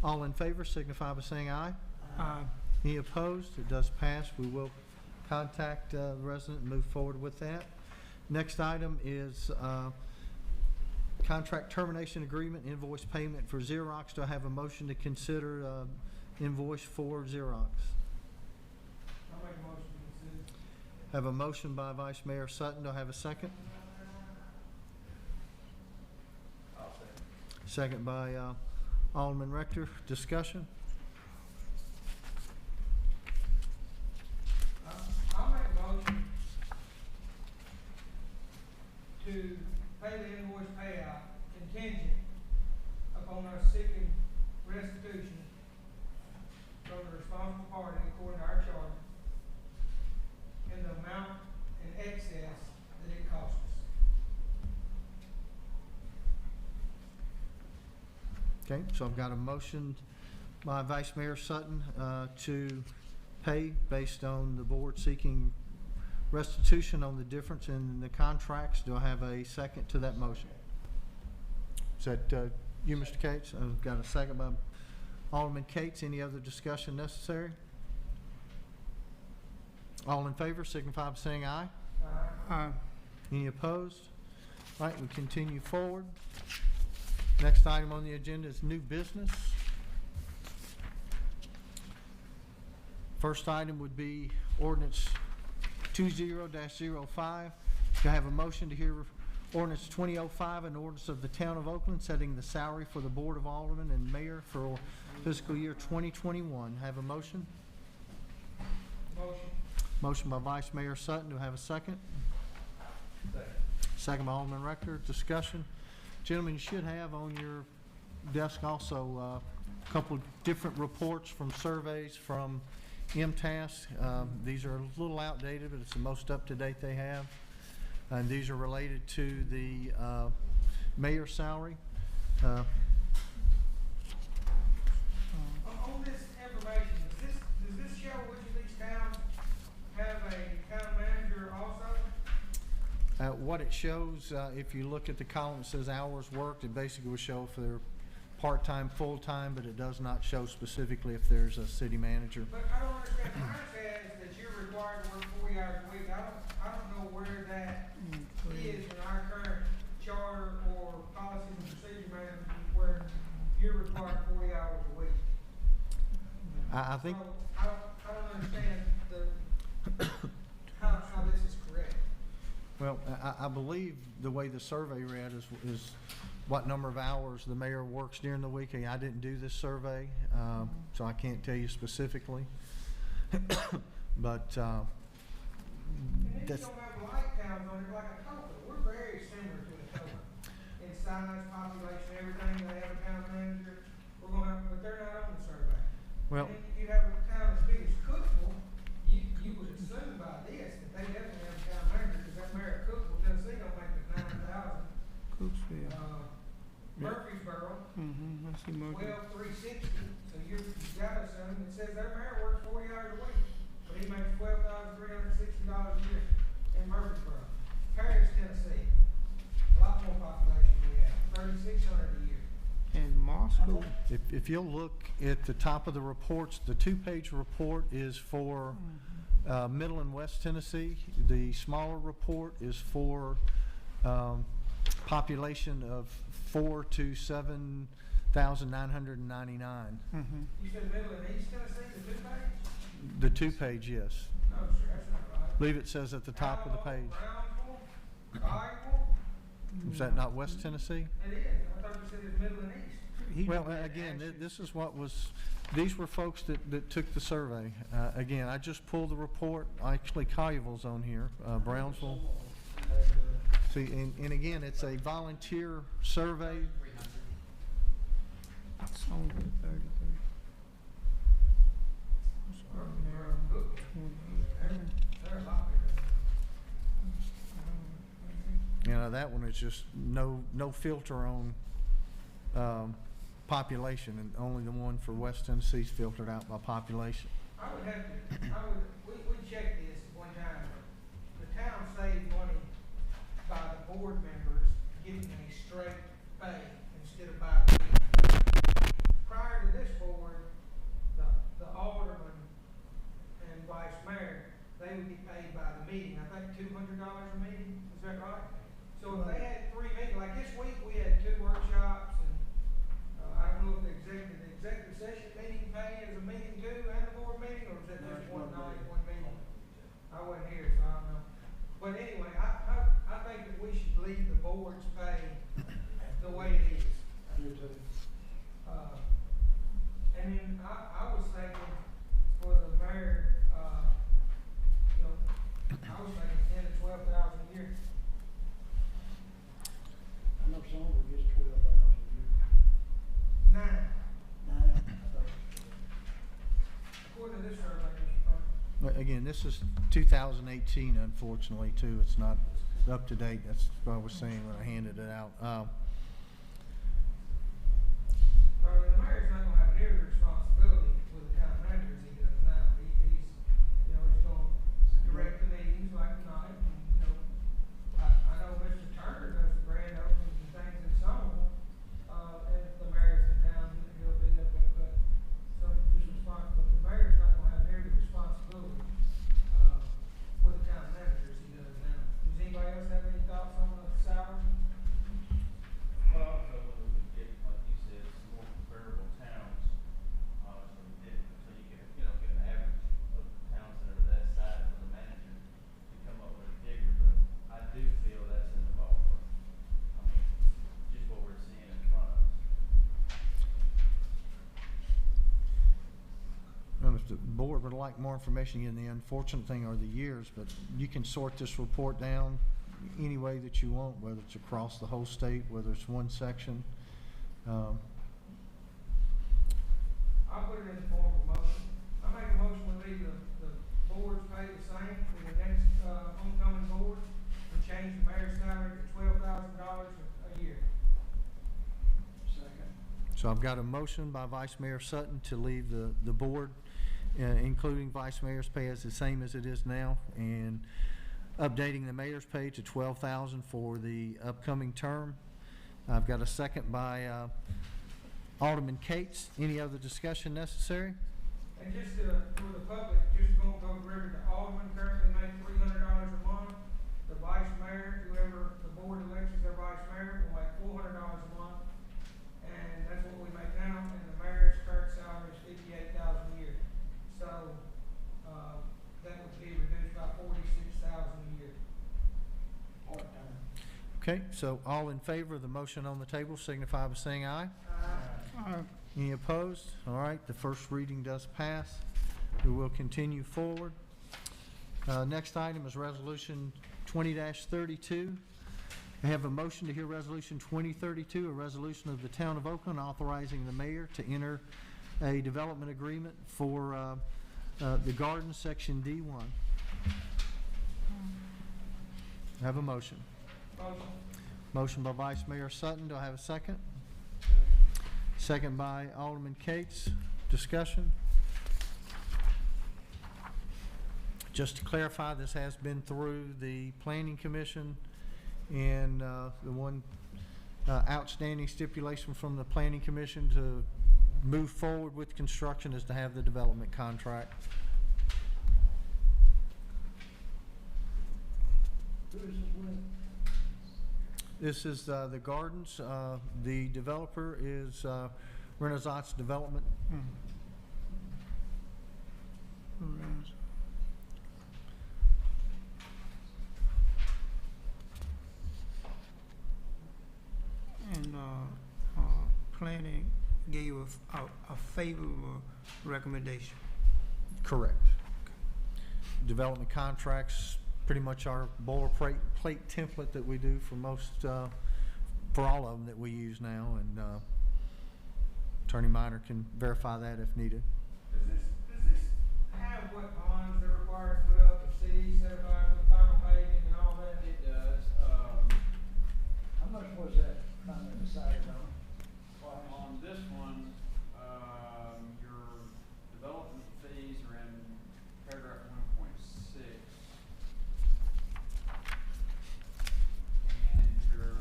All in favor signify by saying aye. Aye. Any opposed? It does pass. We will contact the resident and move forward with that. Next item is contract termination agreement, invoice payment for Xerox. Do I have a motion to consider invoice for Xerox? I make a motion to consider. Have a motion by Vice Mayor Sutton. Do I have a second? I'll second. Second by Alderman Rector. Discussion? I'll make a motion to pay the invoice payout contingent upon us seeking restitution from the responsible party according to our charter in the amount in excess that it cost us. Okay, so I've got a motion by Vice Mayor Sutton to pay based on the board seeking restitution on the difference in the contracts. Do I have a second to that motion? Is that you, Mr. Cates? I've got a second by Alderman Cates. Any other discussion necessary? All in favor signify by saying aye. Aye. Any opposed? All right, we continue forward. Next item on the agenda is new business. First item would be ordinance 20-05. Do I have a motion to hear ordinance 2005, an ordinance of the Town of Oakland setting the salary for the Board of Aldermen and Mayor for fiscal year 2021. Have a motion? Motion. Motion by Vice Mayor Sutton. Do I have a second? Second. Second by Alderman Rector. Discussion. Gentlemen, you should have on your desk also a couple different reports from surveys from MTAS. These are a little outdated, but it's the most up-to-date they have. And these are related to the mayor's salary. On this information, does this show which of these towns have a town manager also? What it shows, if you look at the column that says hours worked, it basically will show if they're part-time, full-time, but it does not show specifically if there's a city manager. But I don't understand, mine says that you're required to work 40 hours a week. I don't know where that is in our current charter or policies and procedure manual where you're required 40 hours a week. I think, So I don't understand how this is correct. well, I believe the way the survey read is what number of hours the mayor works during the week. I didn't do this survey, so I can't tell you specifically. But And then you that's, don't have light towns on it like a Oakland. We're very similar to a Oakland in size, population, everything. They have Cooksville. Murfreesboro, Mm-hmm, I see Murfreesboro. 12,360, so you've got us, it says their mayor works 40 hours a week, but he makes $12,360 a year in Murfreesboro. Paris, Tennessee, a lot more population we have, 3,600 a year. And Moscow, If you'll look at the top of the reports, the two-page report is for Middle and West Tennessee. The smaller report is for population of 4 to 7,999. You said Middle and East Tennessee, the two-page? The two-page, yes. No, sir, that's not right. I believe it says at the top of the page. Brownsville, Iowa, Is that not West Tennessee? it is, I thought you said it's Middle and East. Well, again, this is what was, these were folks that took the survey. Again, I just pulled the report. Actually, Collierville's on here, Brownsville. See, and again, it's a volunteer survey. 300. it's only 33. They're a lot bigger. You know, that one is just no filter on population, and only the one for West Tennessee's filtered out by population. I would have to, we checked this one time. The town saved money by the board members getting a straight pay instead of by the meeting. Prior to this board, the alderman and vice mayor, they would get paid by the meeting. I think $200 a meeting, is that right? So if they had 3 meetings, like this week, we had 2 workshops, and I don't know if the executive session meeting pay is a meeting too, and the board meeting, or is that just one night, one meeting? I wasn't here, so I don't know. But anyway, I think that we should leave the board's pay the way it is. I do too. And then I was thinking for the mayor, I was thinking 10 to 12,000 a year. I know someone gets 12,000 a year. 9, 9, I thought. according to this survey, Mr. Frank. But again, this is 2018, unfortunately, too. It's not up to date. That's what I was saying when I handed it out. The mayor's not gonna have near the responsibility with the town manager as he does now. He's gonna direct the meetings like tonight, and, I know Mr. Turner does the grand openings and things in Somerville, and if the mayor's in town, he'll be up at, but some, just responsible, the mayor's not gonna have near the responsibility, with the town manager as he does now. Does anybody else have any thoughts on the salary? Well, also, when we get, like you said, some more comparable towns, obviously, until you get, get an average of towns that are that size for the manager to come up with a figure, but I do feel that's in the ballpark. I mean, just what we're seeing in front of us. And if the board would like more information, again, the unfortunate thing are the years, but you can sort this report down any way that you want, whether it's across the whole state, whether it's one section. I'll put it in the form of a motion. I make a motion we leave the boards pay the same for the next, homecoming board, and change the mayor's salary to $12,000 a year. Second. So I've got a motion by Vice Mayor Sutton to leave the board, including Vice Mayor's pay as the same as it is now, and updating the mayor's pay to $12,000 for the upcoming term. I've got a second by Alderman Cates. Any other discussion necessary? And just, for the public, just gonna go over the alderman currently make $300 a month. The vice mayor, whoever the board elects as their vice mayor, will make $400 a month. And that's what we make now, and the mayor's current salary is $58,000 a year. So, that would be reduced by $46,000 a year. Part-time. Okay, so all in favor of the motion on the table signify by saying aye. Any opposed? All right, the first reading does pass. We will continue forward. Next item is Resolution 20-32. I have a motion to hear Resolution 2032, a resolution of the Town of Oakland authorizing the mayor to enter a development agreement for the Garden Section D1. I have a motion. Motion. Motion by Vice Mayor Sutton. Do I have a second? Second by Alderman Cates. Discussion? Just to clarify, this has been through the Planning Commission, and the one outstanding stipulation from the Planning Commission to move forward with construction is to have the development contract. Who is this with? This is the gardens. The developer is Renaissance Development. And planning gave a favorable recommendation. Correct. Development contracts, pretty much our boilerplate template that we do for most, for all of them that we use now, and Attorney Minor can verify that if needed. Does this have what bonds they're required to put up, the city certified for the final paving and all that? It does, How much was that finally decided on? on this one, your development fees are in paragraph 1.6. And your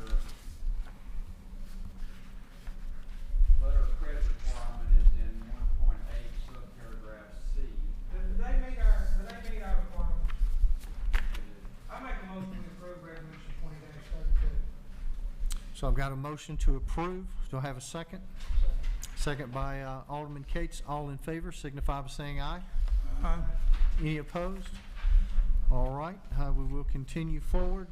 letter of credit requirement is in 1.8 subparagraph C. Do they meet our requirements? I make a motion to approve resolution 20-32. So I've got a motion to approve. Do I have a second? Second by Alderman Cates. All in favor signify by saying aye. Aye. Any opposed? All right, we will continue forward.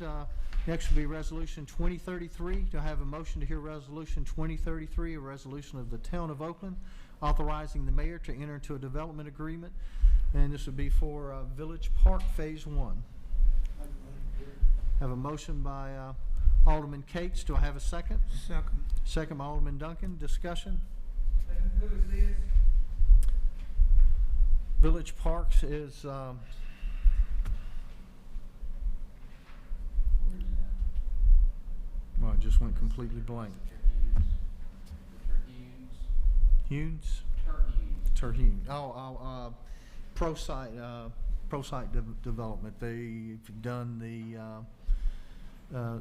Next will be Resolution 2033. Do I have a motion to hear Resolution 2033, a resolution of the Town of Oakland authorizing the mayor to enter into a development agreement, and this would be for Village Park Phase 1. Have a motion by Alderman Cates. Do I have a second? Second. Second by Alderman Duncan. Discussion? And who is this? Village Parks is, Where is that? well, it just went completely blank. Hunes? Terhune. Oh, ProSite Development. They've done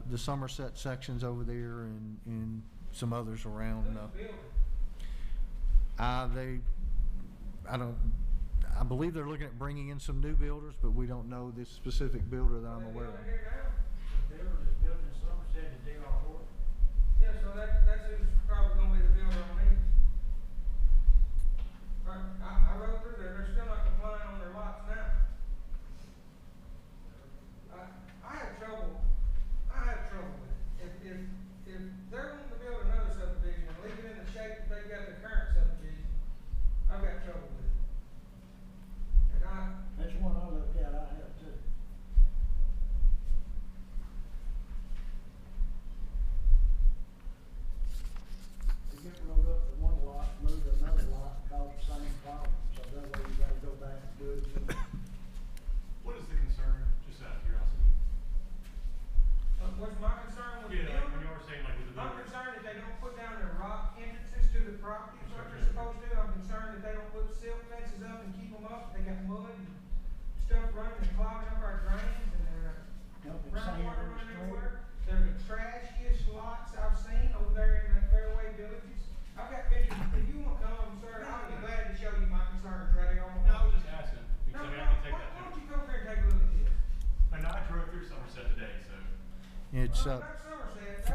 the Somerset sections over there and some others around. I believe they're looking at bringing in some new builders, but we don't know this specific builder that I'm aware of. The builder that's building in Somerset is D.R. Horton. Yeah, so that's who's probably gonna be the builder on these. I rode through there, they're still not complying on their lots now. I have trouble with it. If they're wanting to build another subdivision and leave it in the shape that they got the current subdivision, I've got trouble with it. And That's one I looked at, I have too. To get rolled up to one lot, move to another lot, cause the same problem, so that way you gotta go back and do it again. What is the concern, just out of curiosity? what's my concern with the Yeah, like when building? you were saying like with the I'm builders. concerned that they don't put down their rock entrances to the properties like they're supposed to. I'm concerned that they don't put silk fences up and keep them up. They got mud and stuff running and clogging up our drains and Dumping groundwater sand on the running street. everywhere. They're the trashiest lots I've seen over there in the Fairway Villages. I've got pictures. If you wanna come, sir, I'll be glad to show you my concerns right here on my. No, I was just asking, No, because I mean, no, I can take why that don't too. you come here and take a look at this? I know I drove through Somerset today, so. It's Not Somerset,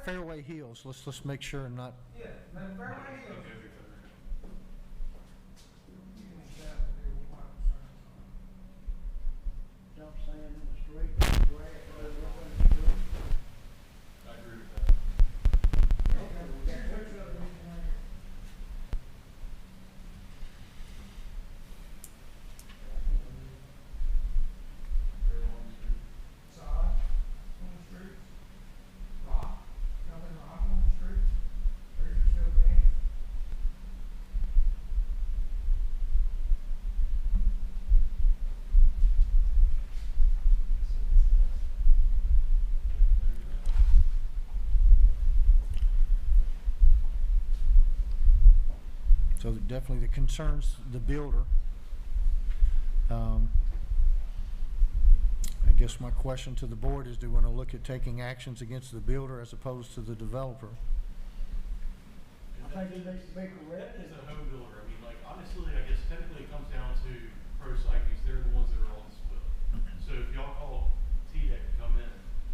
Fairway Hills. Let's make sure and not. Yeah, no, Fairway Hills. Okay, okay, okay. You can exactly do what my concerns are. Dump sand in the street, grass all over in the street. I agree with that. Very long street. Sod on the street, rock, nothing rock on the street, trees are still green. So definitely the concerns the builder. I guess my question to the board is, do we want to look at taking actions against the builder as opposed to the developer? I think it needs to be corrected. As a home builder, I mean, like, honestly, I guess technically it comes down to pro psyches, they're the ones that are on the split. So if y'all call TDEC to come in,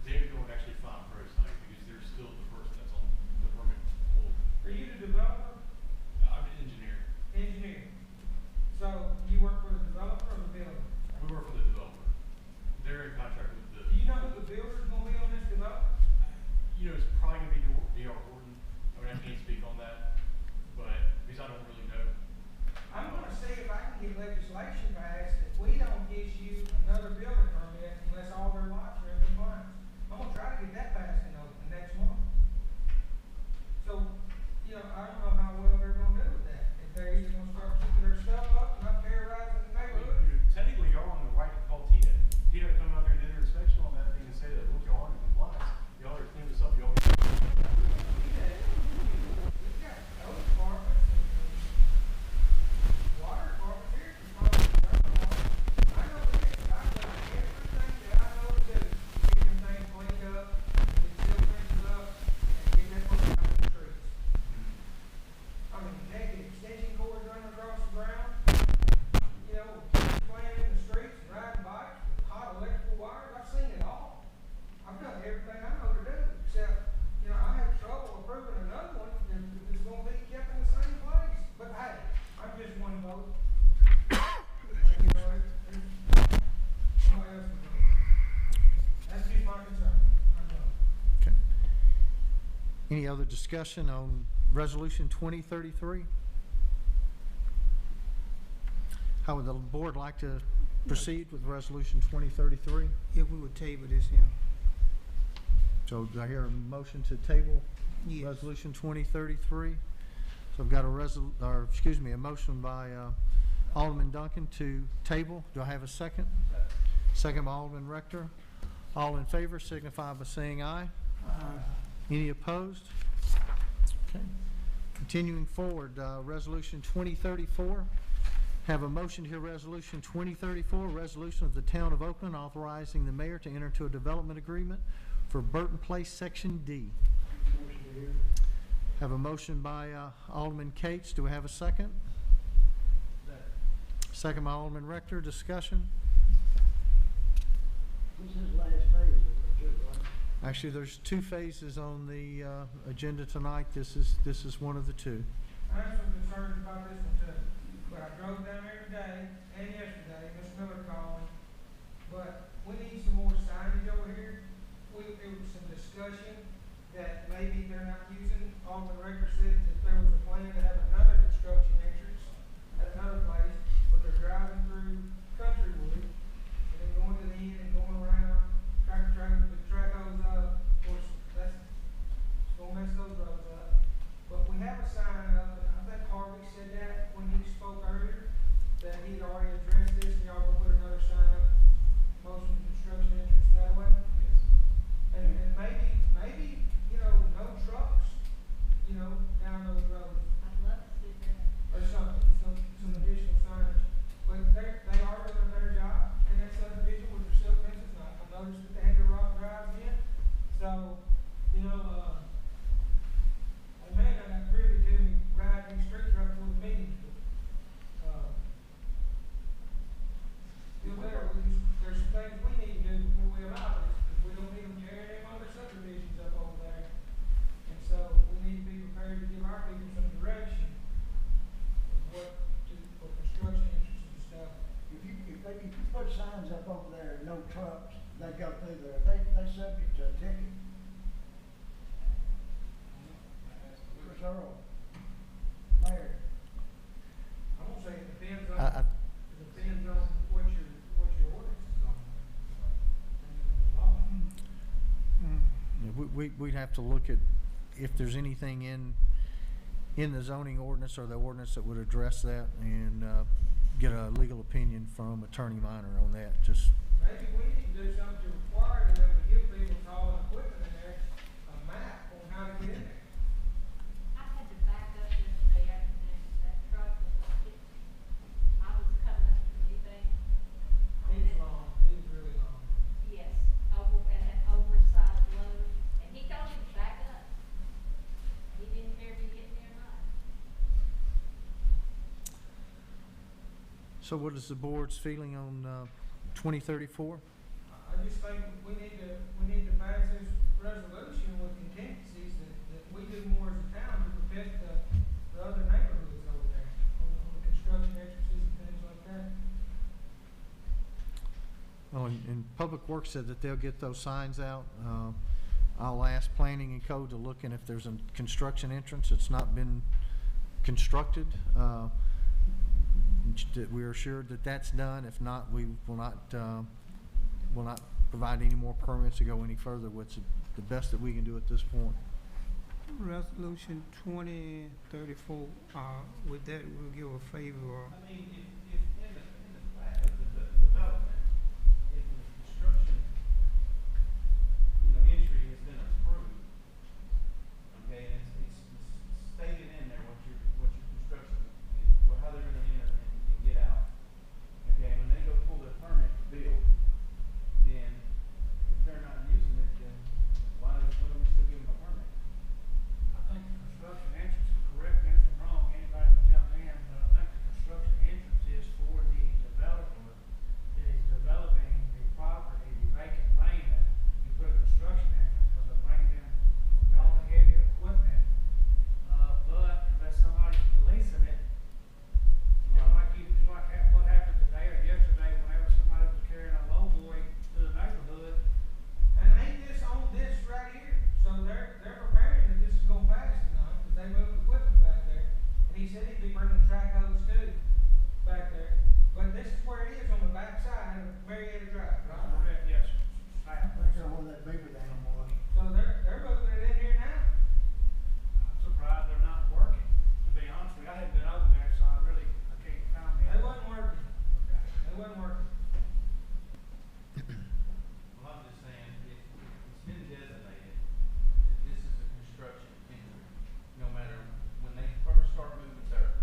they're going to actually find pro psych because they're still the person that's on the permit hold. Are you the developer? I'm an engineer. Engineer. So you work for the developer or the builder? We work for the developer. They're in contract with the. Do you know who the builder's gonna be on this development? You know, it's probably gonna be D.R. Horton. I mean, I can't speak on that, but, because I don't really know. I'm gonna see if I can get legislation passed that we don't issue another building permit unless all their lots are in compliance. I'm gonna try to get that passed in Oakland next month. So, you know, I don't know how well they're gonna do with that. If they're either gonna start keeping their stuff up, not terrorizing the neighborhood. Technically, y'all on the right to call TDEC. TDEC come out there and do their inspection on that thing and say that, look, y'all aren't in compliance. Y'all are cleaning this up, y'all. We've got those departments and water departments here. I know this, I've done everything that I know to do, to get them things cleaned up, get seal fences up, and get that work out in the streets. I mean, heck, the extension cords running across the ground, you know, kids playing in the streets, and riding bikes, with hot electrical wires, I've seen it all. I've done everything I know to do, except, you know, I have trouble approving another one that's gonna be kept in the same place. But hey, I'm just one vote. You know, somebody else can vote. That's just my concern. I'm done. Okay. Any other discussion on Resolution 2033? How would the board like to proceed with Resolution 2033? If we would table this here. So do I hear a motion to table Yes. Resolution 2033? So I've got a motion by Alderman Duncan to table. Do I have a second? Second by Alderman Rector. All in favor signify by saying aye. Any opposed? Okay. Continuing forward, Resolution 2034. Have a motion to hear Resolution 2034, resolution of the Town of Oakland authorizing the mayor to enter into a development agreement for Burton Place Section D. Motion to hear. Have a motion by Alderman Cates. Do we have a second? Second by Alderman Rector. Discussion? This is the last phase of it, too, right? Actually, there's two phases on the agenda tonight. This is one of the two. I have some concerns about this one too, but I drove down there today and yesterday, Ms. Miller called me, but we need some more signage over here. There was some discussion that maybe they're not using, Alderman Rector said that there was a plan to have another construction entrance at another place, but they're driving through Countrywood, and then going to the end and going around, trying to track those up, of course, that's, it's gonna mess those roads up. But we have a sign up, and I think Harvey said that when he spoke earlier, that he'd already addressed this, and y'all will put another sign up, motion construction entrance that way. And maybe, you know, no trucks, you know, down those roads, I'd love to see that. or something, some additional signage. But they are doing a better job in that subdivision with their silk fences, I noticed that they had the rock drives in, so, you know, they may not have really do me ride these streets right before the meeting, but, feel better, there's some things we need to do before we allow this, because we don't need them carrying them other subdivisions up over there. And so, we need to be prepared to give our people some direction of what to, for construction entrances and stuff. If you put signs up over there, no trucks, they go through there, they subject to a ticket. Chris Earl, Mayor. I'm gonna say it depends on, I- it depends on what your ordinance is on. We'd have to look at if there's anything in the zoning ordinance or the ordinance that would address that and get a legal opinion from Attorney Minor on that. Just Maybe we need to do something to require them to give people hauling equipment in there a map on how to get in there. I had to back up yesterday afternoon, that truck So what is the board's feeling on 2034? I just think we need to pass this resolution with contingencies that we do more as a town to protect the other neighborhoods over there on the construction entrances and things like that. Oh, and Public Works said that they'll get those signs out. I'll ask Planning and Code to look, and if there's a construction entrance that's not been constructed, that we are assured that that's done. If not, we will not provide any more permits to go any further. What's the best that we can do at this point? Resolution 2034, with that, we'll give a favor. I mean, if in the plat of the development, if the construction, entry has been approved, okay, and it's stated in there what your construction, how they're gonna enter and get out, okay, when they go pull their permit to build, then if they're not using it, then why do we still give them a permit? I think the construction entrance, correct me if I'm wrong, anybody can jump in, but I think the construction entrance is for the developer that is developing the property, the vacant land, you put a construction entrance, because they're bringing in all the heavy equipment. But unless somebody's policing it, what happened today or yesterday, whenever somebody was carrying a lowboy through the neighborhood. And ain't this on this right here? So they're preparing that this is gonna pass tonight, because they moved equipment back there. And he said he'd be bringing track hose too, back there. But this is where it is on the back side of Marietta Drive, right? Correct, yes, sir. I think they're where that beaver dam was. So they're moving it in here now. I'm surprised they're not working, to be honest with you. I haven't been over there, so I can't comment. They wasn't working. Okay. They wasn't working. Well, I'm just saying, it's been designated that this is a construction entry, no matter when they first start moving dirt,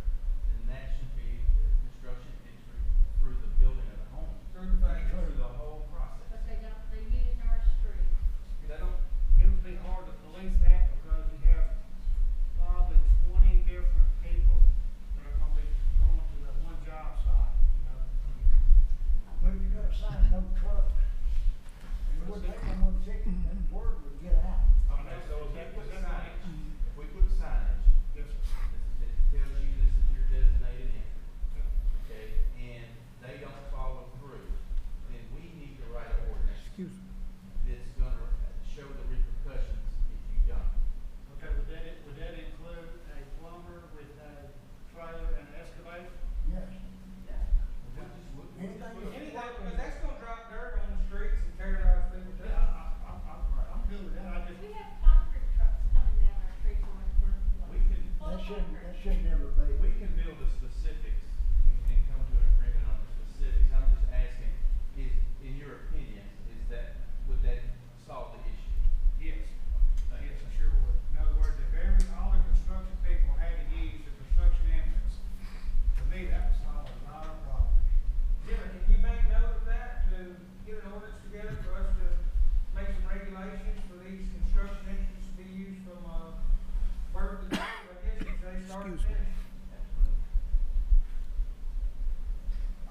then that should be the construction entry through the building of the home, Through the factory. through the whole process. But they use our street. They don't, It would be hard to police that because you have probably 20 different people that are gonna be going to that one job site, But if you got a sign, no trucks, it wouldn't take them one ticket, and word would get out. okay, so if we put signage, if we put signage Yes, sir. that tells you this is your designated entry, okay, and they don't follow through, then we need to write an ordinance Excuse me. that's gonna show the repercussions if you don't. Okay, would that include a plumber with a trailer and an excavator? Yes. Anyway, because that's gonna drop dirt on the streets and terrorize people too. I'm good with that. I just, We have concrete trucks coming down our street going We can, full of concrete. That should never be. we can build the specifics and come to an agreement on the specifics. I'm just asking, in your opinion, would that solve the issue? yes, yes, I sure would. In other words, if all the construction people had to use the construction entrance, to me, that would solve a lot of problems. Jimmy, can you make note of that to get an ordinance together for us to make some regulations for these construction entrances to be used from, birth to death, I guess, as they start to Excuse me. finish?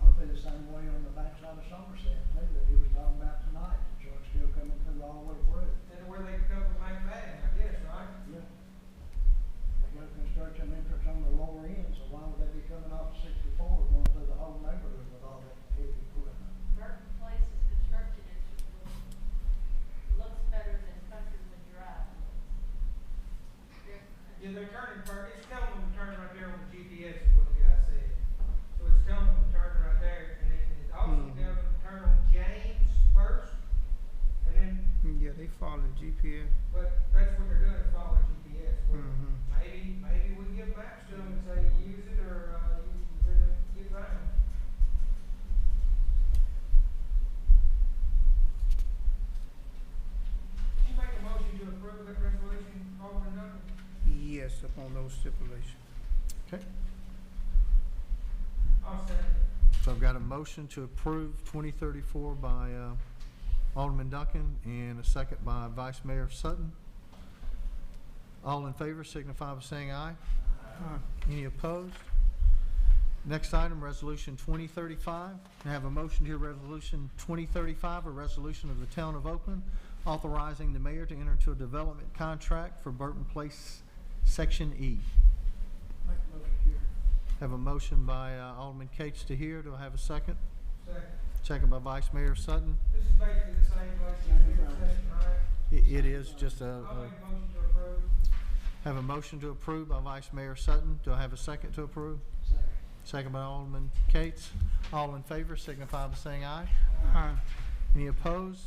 I'll be the same way on the backside of Somerset, too, that he was talking about tonight, the truck's still coming through all the way through. And where they can come from McFadden, I guess, right? Yeah. They got a construction entrance on the lower end, so why would they be coming off 64 going through the whole neighborhood with all that heavy equipment? Certain places, construction looks better than Countrywood Drive. Yeah, they're turning it's telling them to turn right there on the GPS is what the guy said. So it's telling them to turn right there, and it also tells them to turn on James first, and then, Yeah, they follow the GPS. but that's what they're doing, is follow GPS. Well, Mhm. Maybe we give maps to them and say, use it, or, you bring them, get around. Did you make a motion to approve that resolution, Alderman Duncan? Yes, upon those stipulations. Okay. I'll second it. So I've got a motion to approve 2034 by Alderman Duncan and a second by Vice Mayor Sutton. All in favor signify by saying aye. Any opposed? Next item, Resolution 2035. I have a motion to hear Resolution 2035, a resolution of the Town of Oakland authorizing the mayor to enter into a development contract for Burton Place Section E. Make a motion here. Have a motion by Alderman Cates to hear. Do I have a second? Second. Second by Vice Mayor Sutton. This is basically the same place as the other session, right? It is just I'll a, make a motion to approve. have a motion to approve by Vice Mayor Sutton. Do I have a second to approve? Second. Second by Alderman Cates. All in favor signify by saying aye. Aye. Any opposed?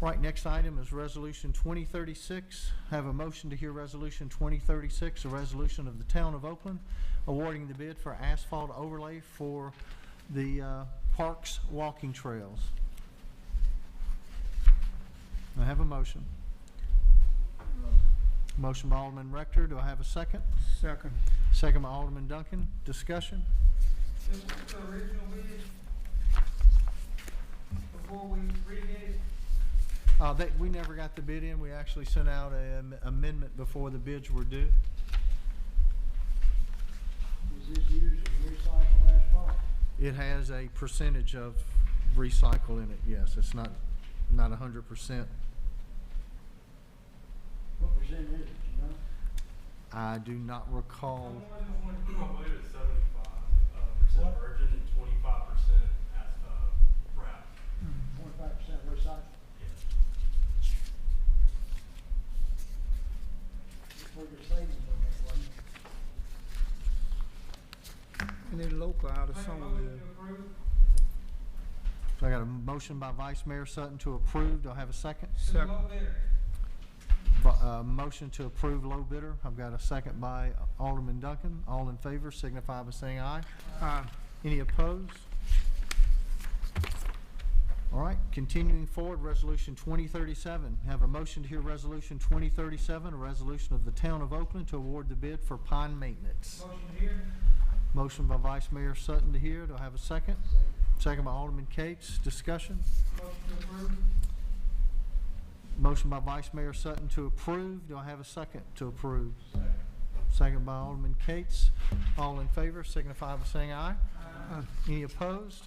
Right, next item is Resolution 2036. Have a motion to hear Resolution 2036, a resolution of the Town of Oakland awarding the bid for asphalt overlay for the parks walking trails. I have a motion. Motion by Alderman Rector. Do I have a second? Second. Second by Alderman Duncan. Discussion? This was the original bid before we redid it. We never got the bid in. We actually sent out an amendment before the bids were due. Is this used as recycled asphalt? It has a percentage of recycle in it, yes. It's not 100%. What percent is it, you know? I do not recall. I believe it's 75% What? virgin and 25% as wrap. 25% recycled? For your savings on that, wasn't it? And then local out of Make a some of motion the, to approve. So I got a motion by Vice Mayor Sutton to approve. Do I have a second? To the Second. low bidder. Motion to approve low bidder. I've got a second by Alderman Duncan. All in favor signify by saying aye. aye. Any opposed? All right, continuing forward, Resolution 2037. Have a motion to hear Resolution 2037, a resolution of the Town of Oakland to award the bid for pond maintenance. Motion here. Motion by Vice Mayor Sutton to hear. Do I have a second? Second by Alderman Cates. Discussion? Motion to approve. Motion by Vice Mayor Sutton to approve. Do I have a second to approve? Second by Alderman Cates. All in favor signify by saying aye. Aye. Any opposed?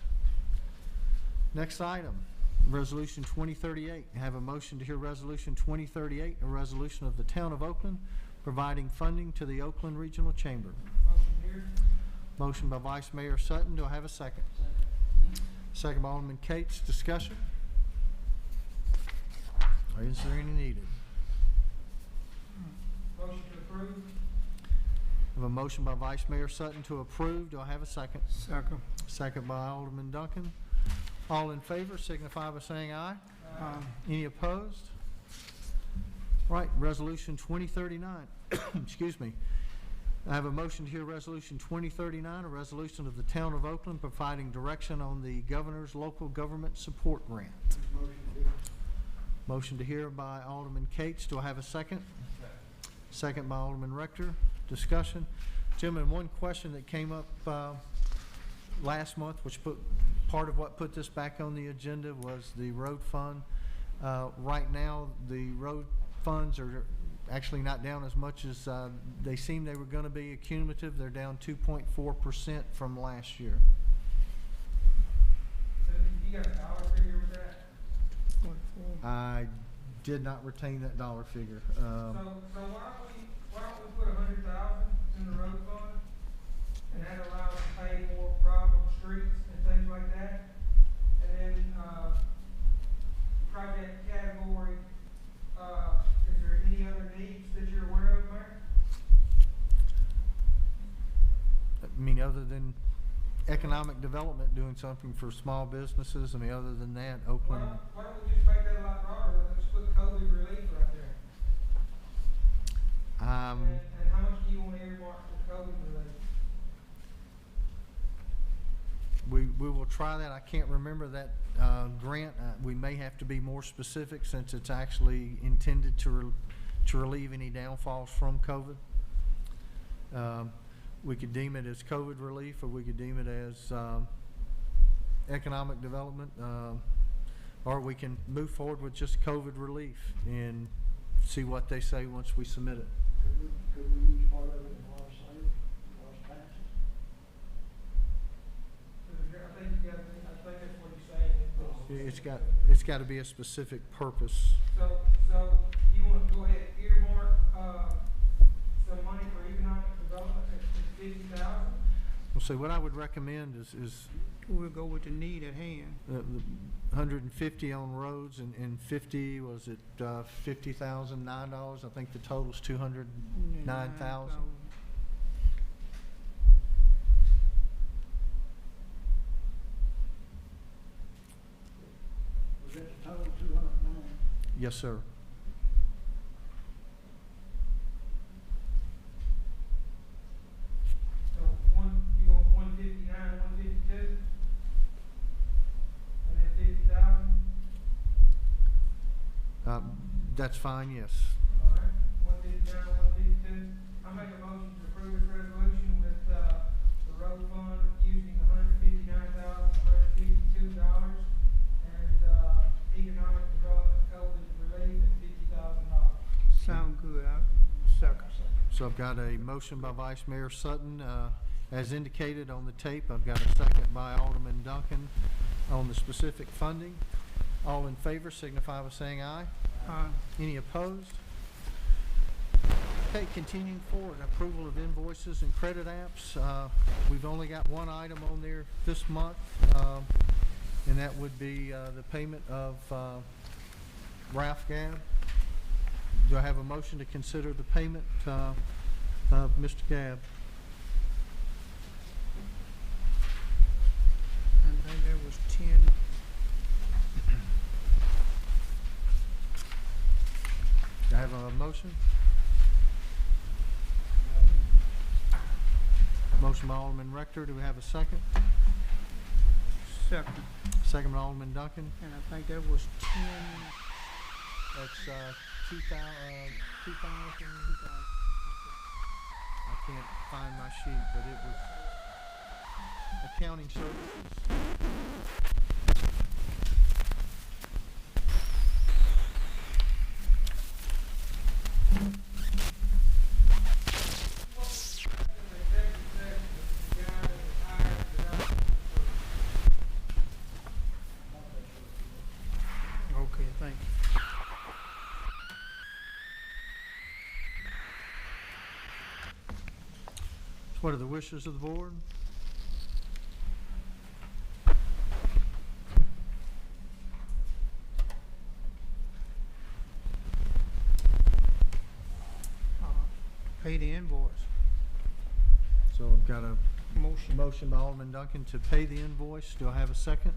Next item, Resolution 2038. I have a motion to hear Resolution 2038, a resolution of the Town of Oakland providing funding to the Oakland Regional Chamber. Motion here. Motion by Vice Mayor Sutton. Do I have a second? Second by Alderman Cates. Discussion? Or is there any needed? Motion to approve. I have a motion by Vice Mayor Sutton to approve. Do I have a second? Second. Second by Alderman Duncan. All in favor signify by saying aye. Aye. Any opposed? Right, Resolution 2039. Excuse me. I have a motion to hear Resolution 2039, a resolution of the Town of Oakland providing direction on the Governor's Local Government Support Grant. Motion here. Motion to hear by Alderman Cates. Do I have a second? Second by Alderman Rector. Discussion. Gentlemen, one question that came up last month, which part of what put this back on the agenda, was the road fund. Right now, the road funds are actually not down as much as they seemed they were going to be cumulative. They're down 2.4% from last year. You got a dollar figure with that? I did not retain that dollar figure. So why don't we put 100,000 in the road fund? And that allows us to pay more problem streets and things like that. And then, project category, is there any other needs that you're aware of, Mayor? I mean, other than economic development, doing something for small businesses, I mean, other than that, Oakland, Why don't we just make that a lot broader, let's put COVID relief right there. And how much do you want to earmark for COVID relief? we will try that. I can't remember that grant. We may have to be more specific since it's actually intended to relieve any downfalls from COVID. We could deem it as COVID relief, or we could deem it as economic development. or we can move forward with just COVID relief and see what they say once we submit it. Could we use part of it in water sale, water taxes? I think you got, I think that's what he's saying. It's got to be a specific purpose. So you want to go ahead and earmark, some money for economic development at $50,000? Well, see, what I would recommend is We'll go with the need at hand. the 150 on roads and 50, was it $50,009? I think the total's 209,000. Was that the total 209? Yes, sir. So you want 159, 152? And then 50,000? That's fine, yes. All right, 159, 152. I make a motion to approve this resolution with, the road fund using $159,152 and, economic development COVID relief at $50,000. Sound good, second. So I've got a motion by Vice Mayor Sutton, as indicated on the tape. I've got a second by Alderman Duncan on the specific funding. All in favor signify by saying aye. Any opposed? Okay, continuing forward, approval of invoices and credit apps. We've only got one item on there this month, and that would be the payment of Ralph Gabb. Do I have a motion to consider the payment of Mr. Gabb? I think there was 10. Do I have a motion? Motion by Alderman Rector. Do we have a second? Second. Second by Alderman Duncan. And I think there was 10. That's 2,000. I can't find my sheet, but it was accounting services. Okay, thank you. So what are the wishes of the board? Pay the invoice. So I've got a Motion. motion by Alderman Duncan to pay the invoice. Do I have a second?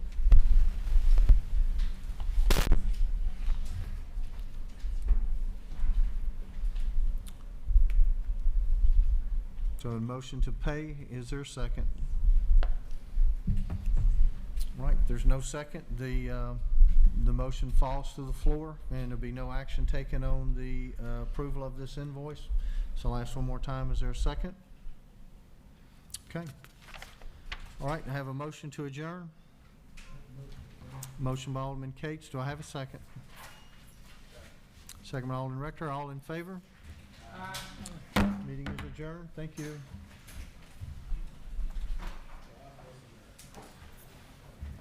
So a motion to pay, is there a second? Right, there's no second. The motion falls to the floor and there'll be no action taken on the approval of this invoice. So I'll ask one more time, is there a second? Okay. All right, I have a motion to adjourn. Motion by Alderman Cates. Do I have a second? Second by Alderman Rector. All in favor? Meeting is adjourned. Thank you.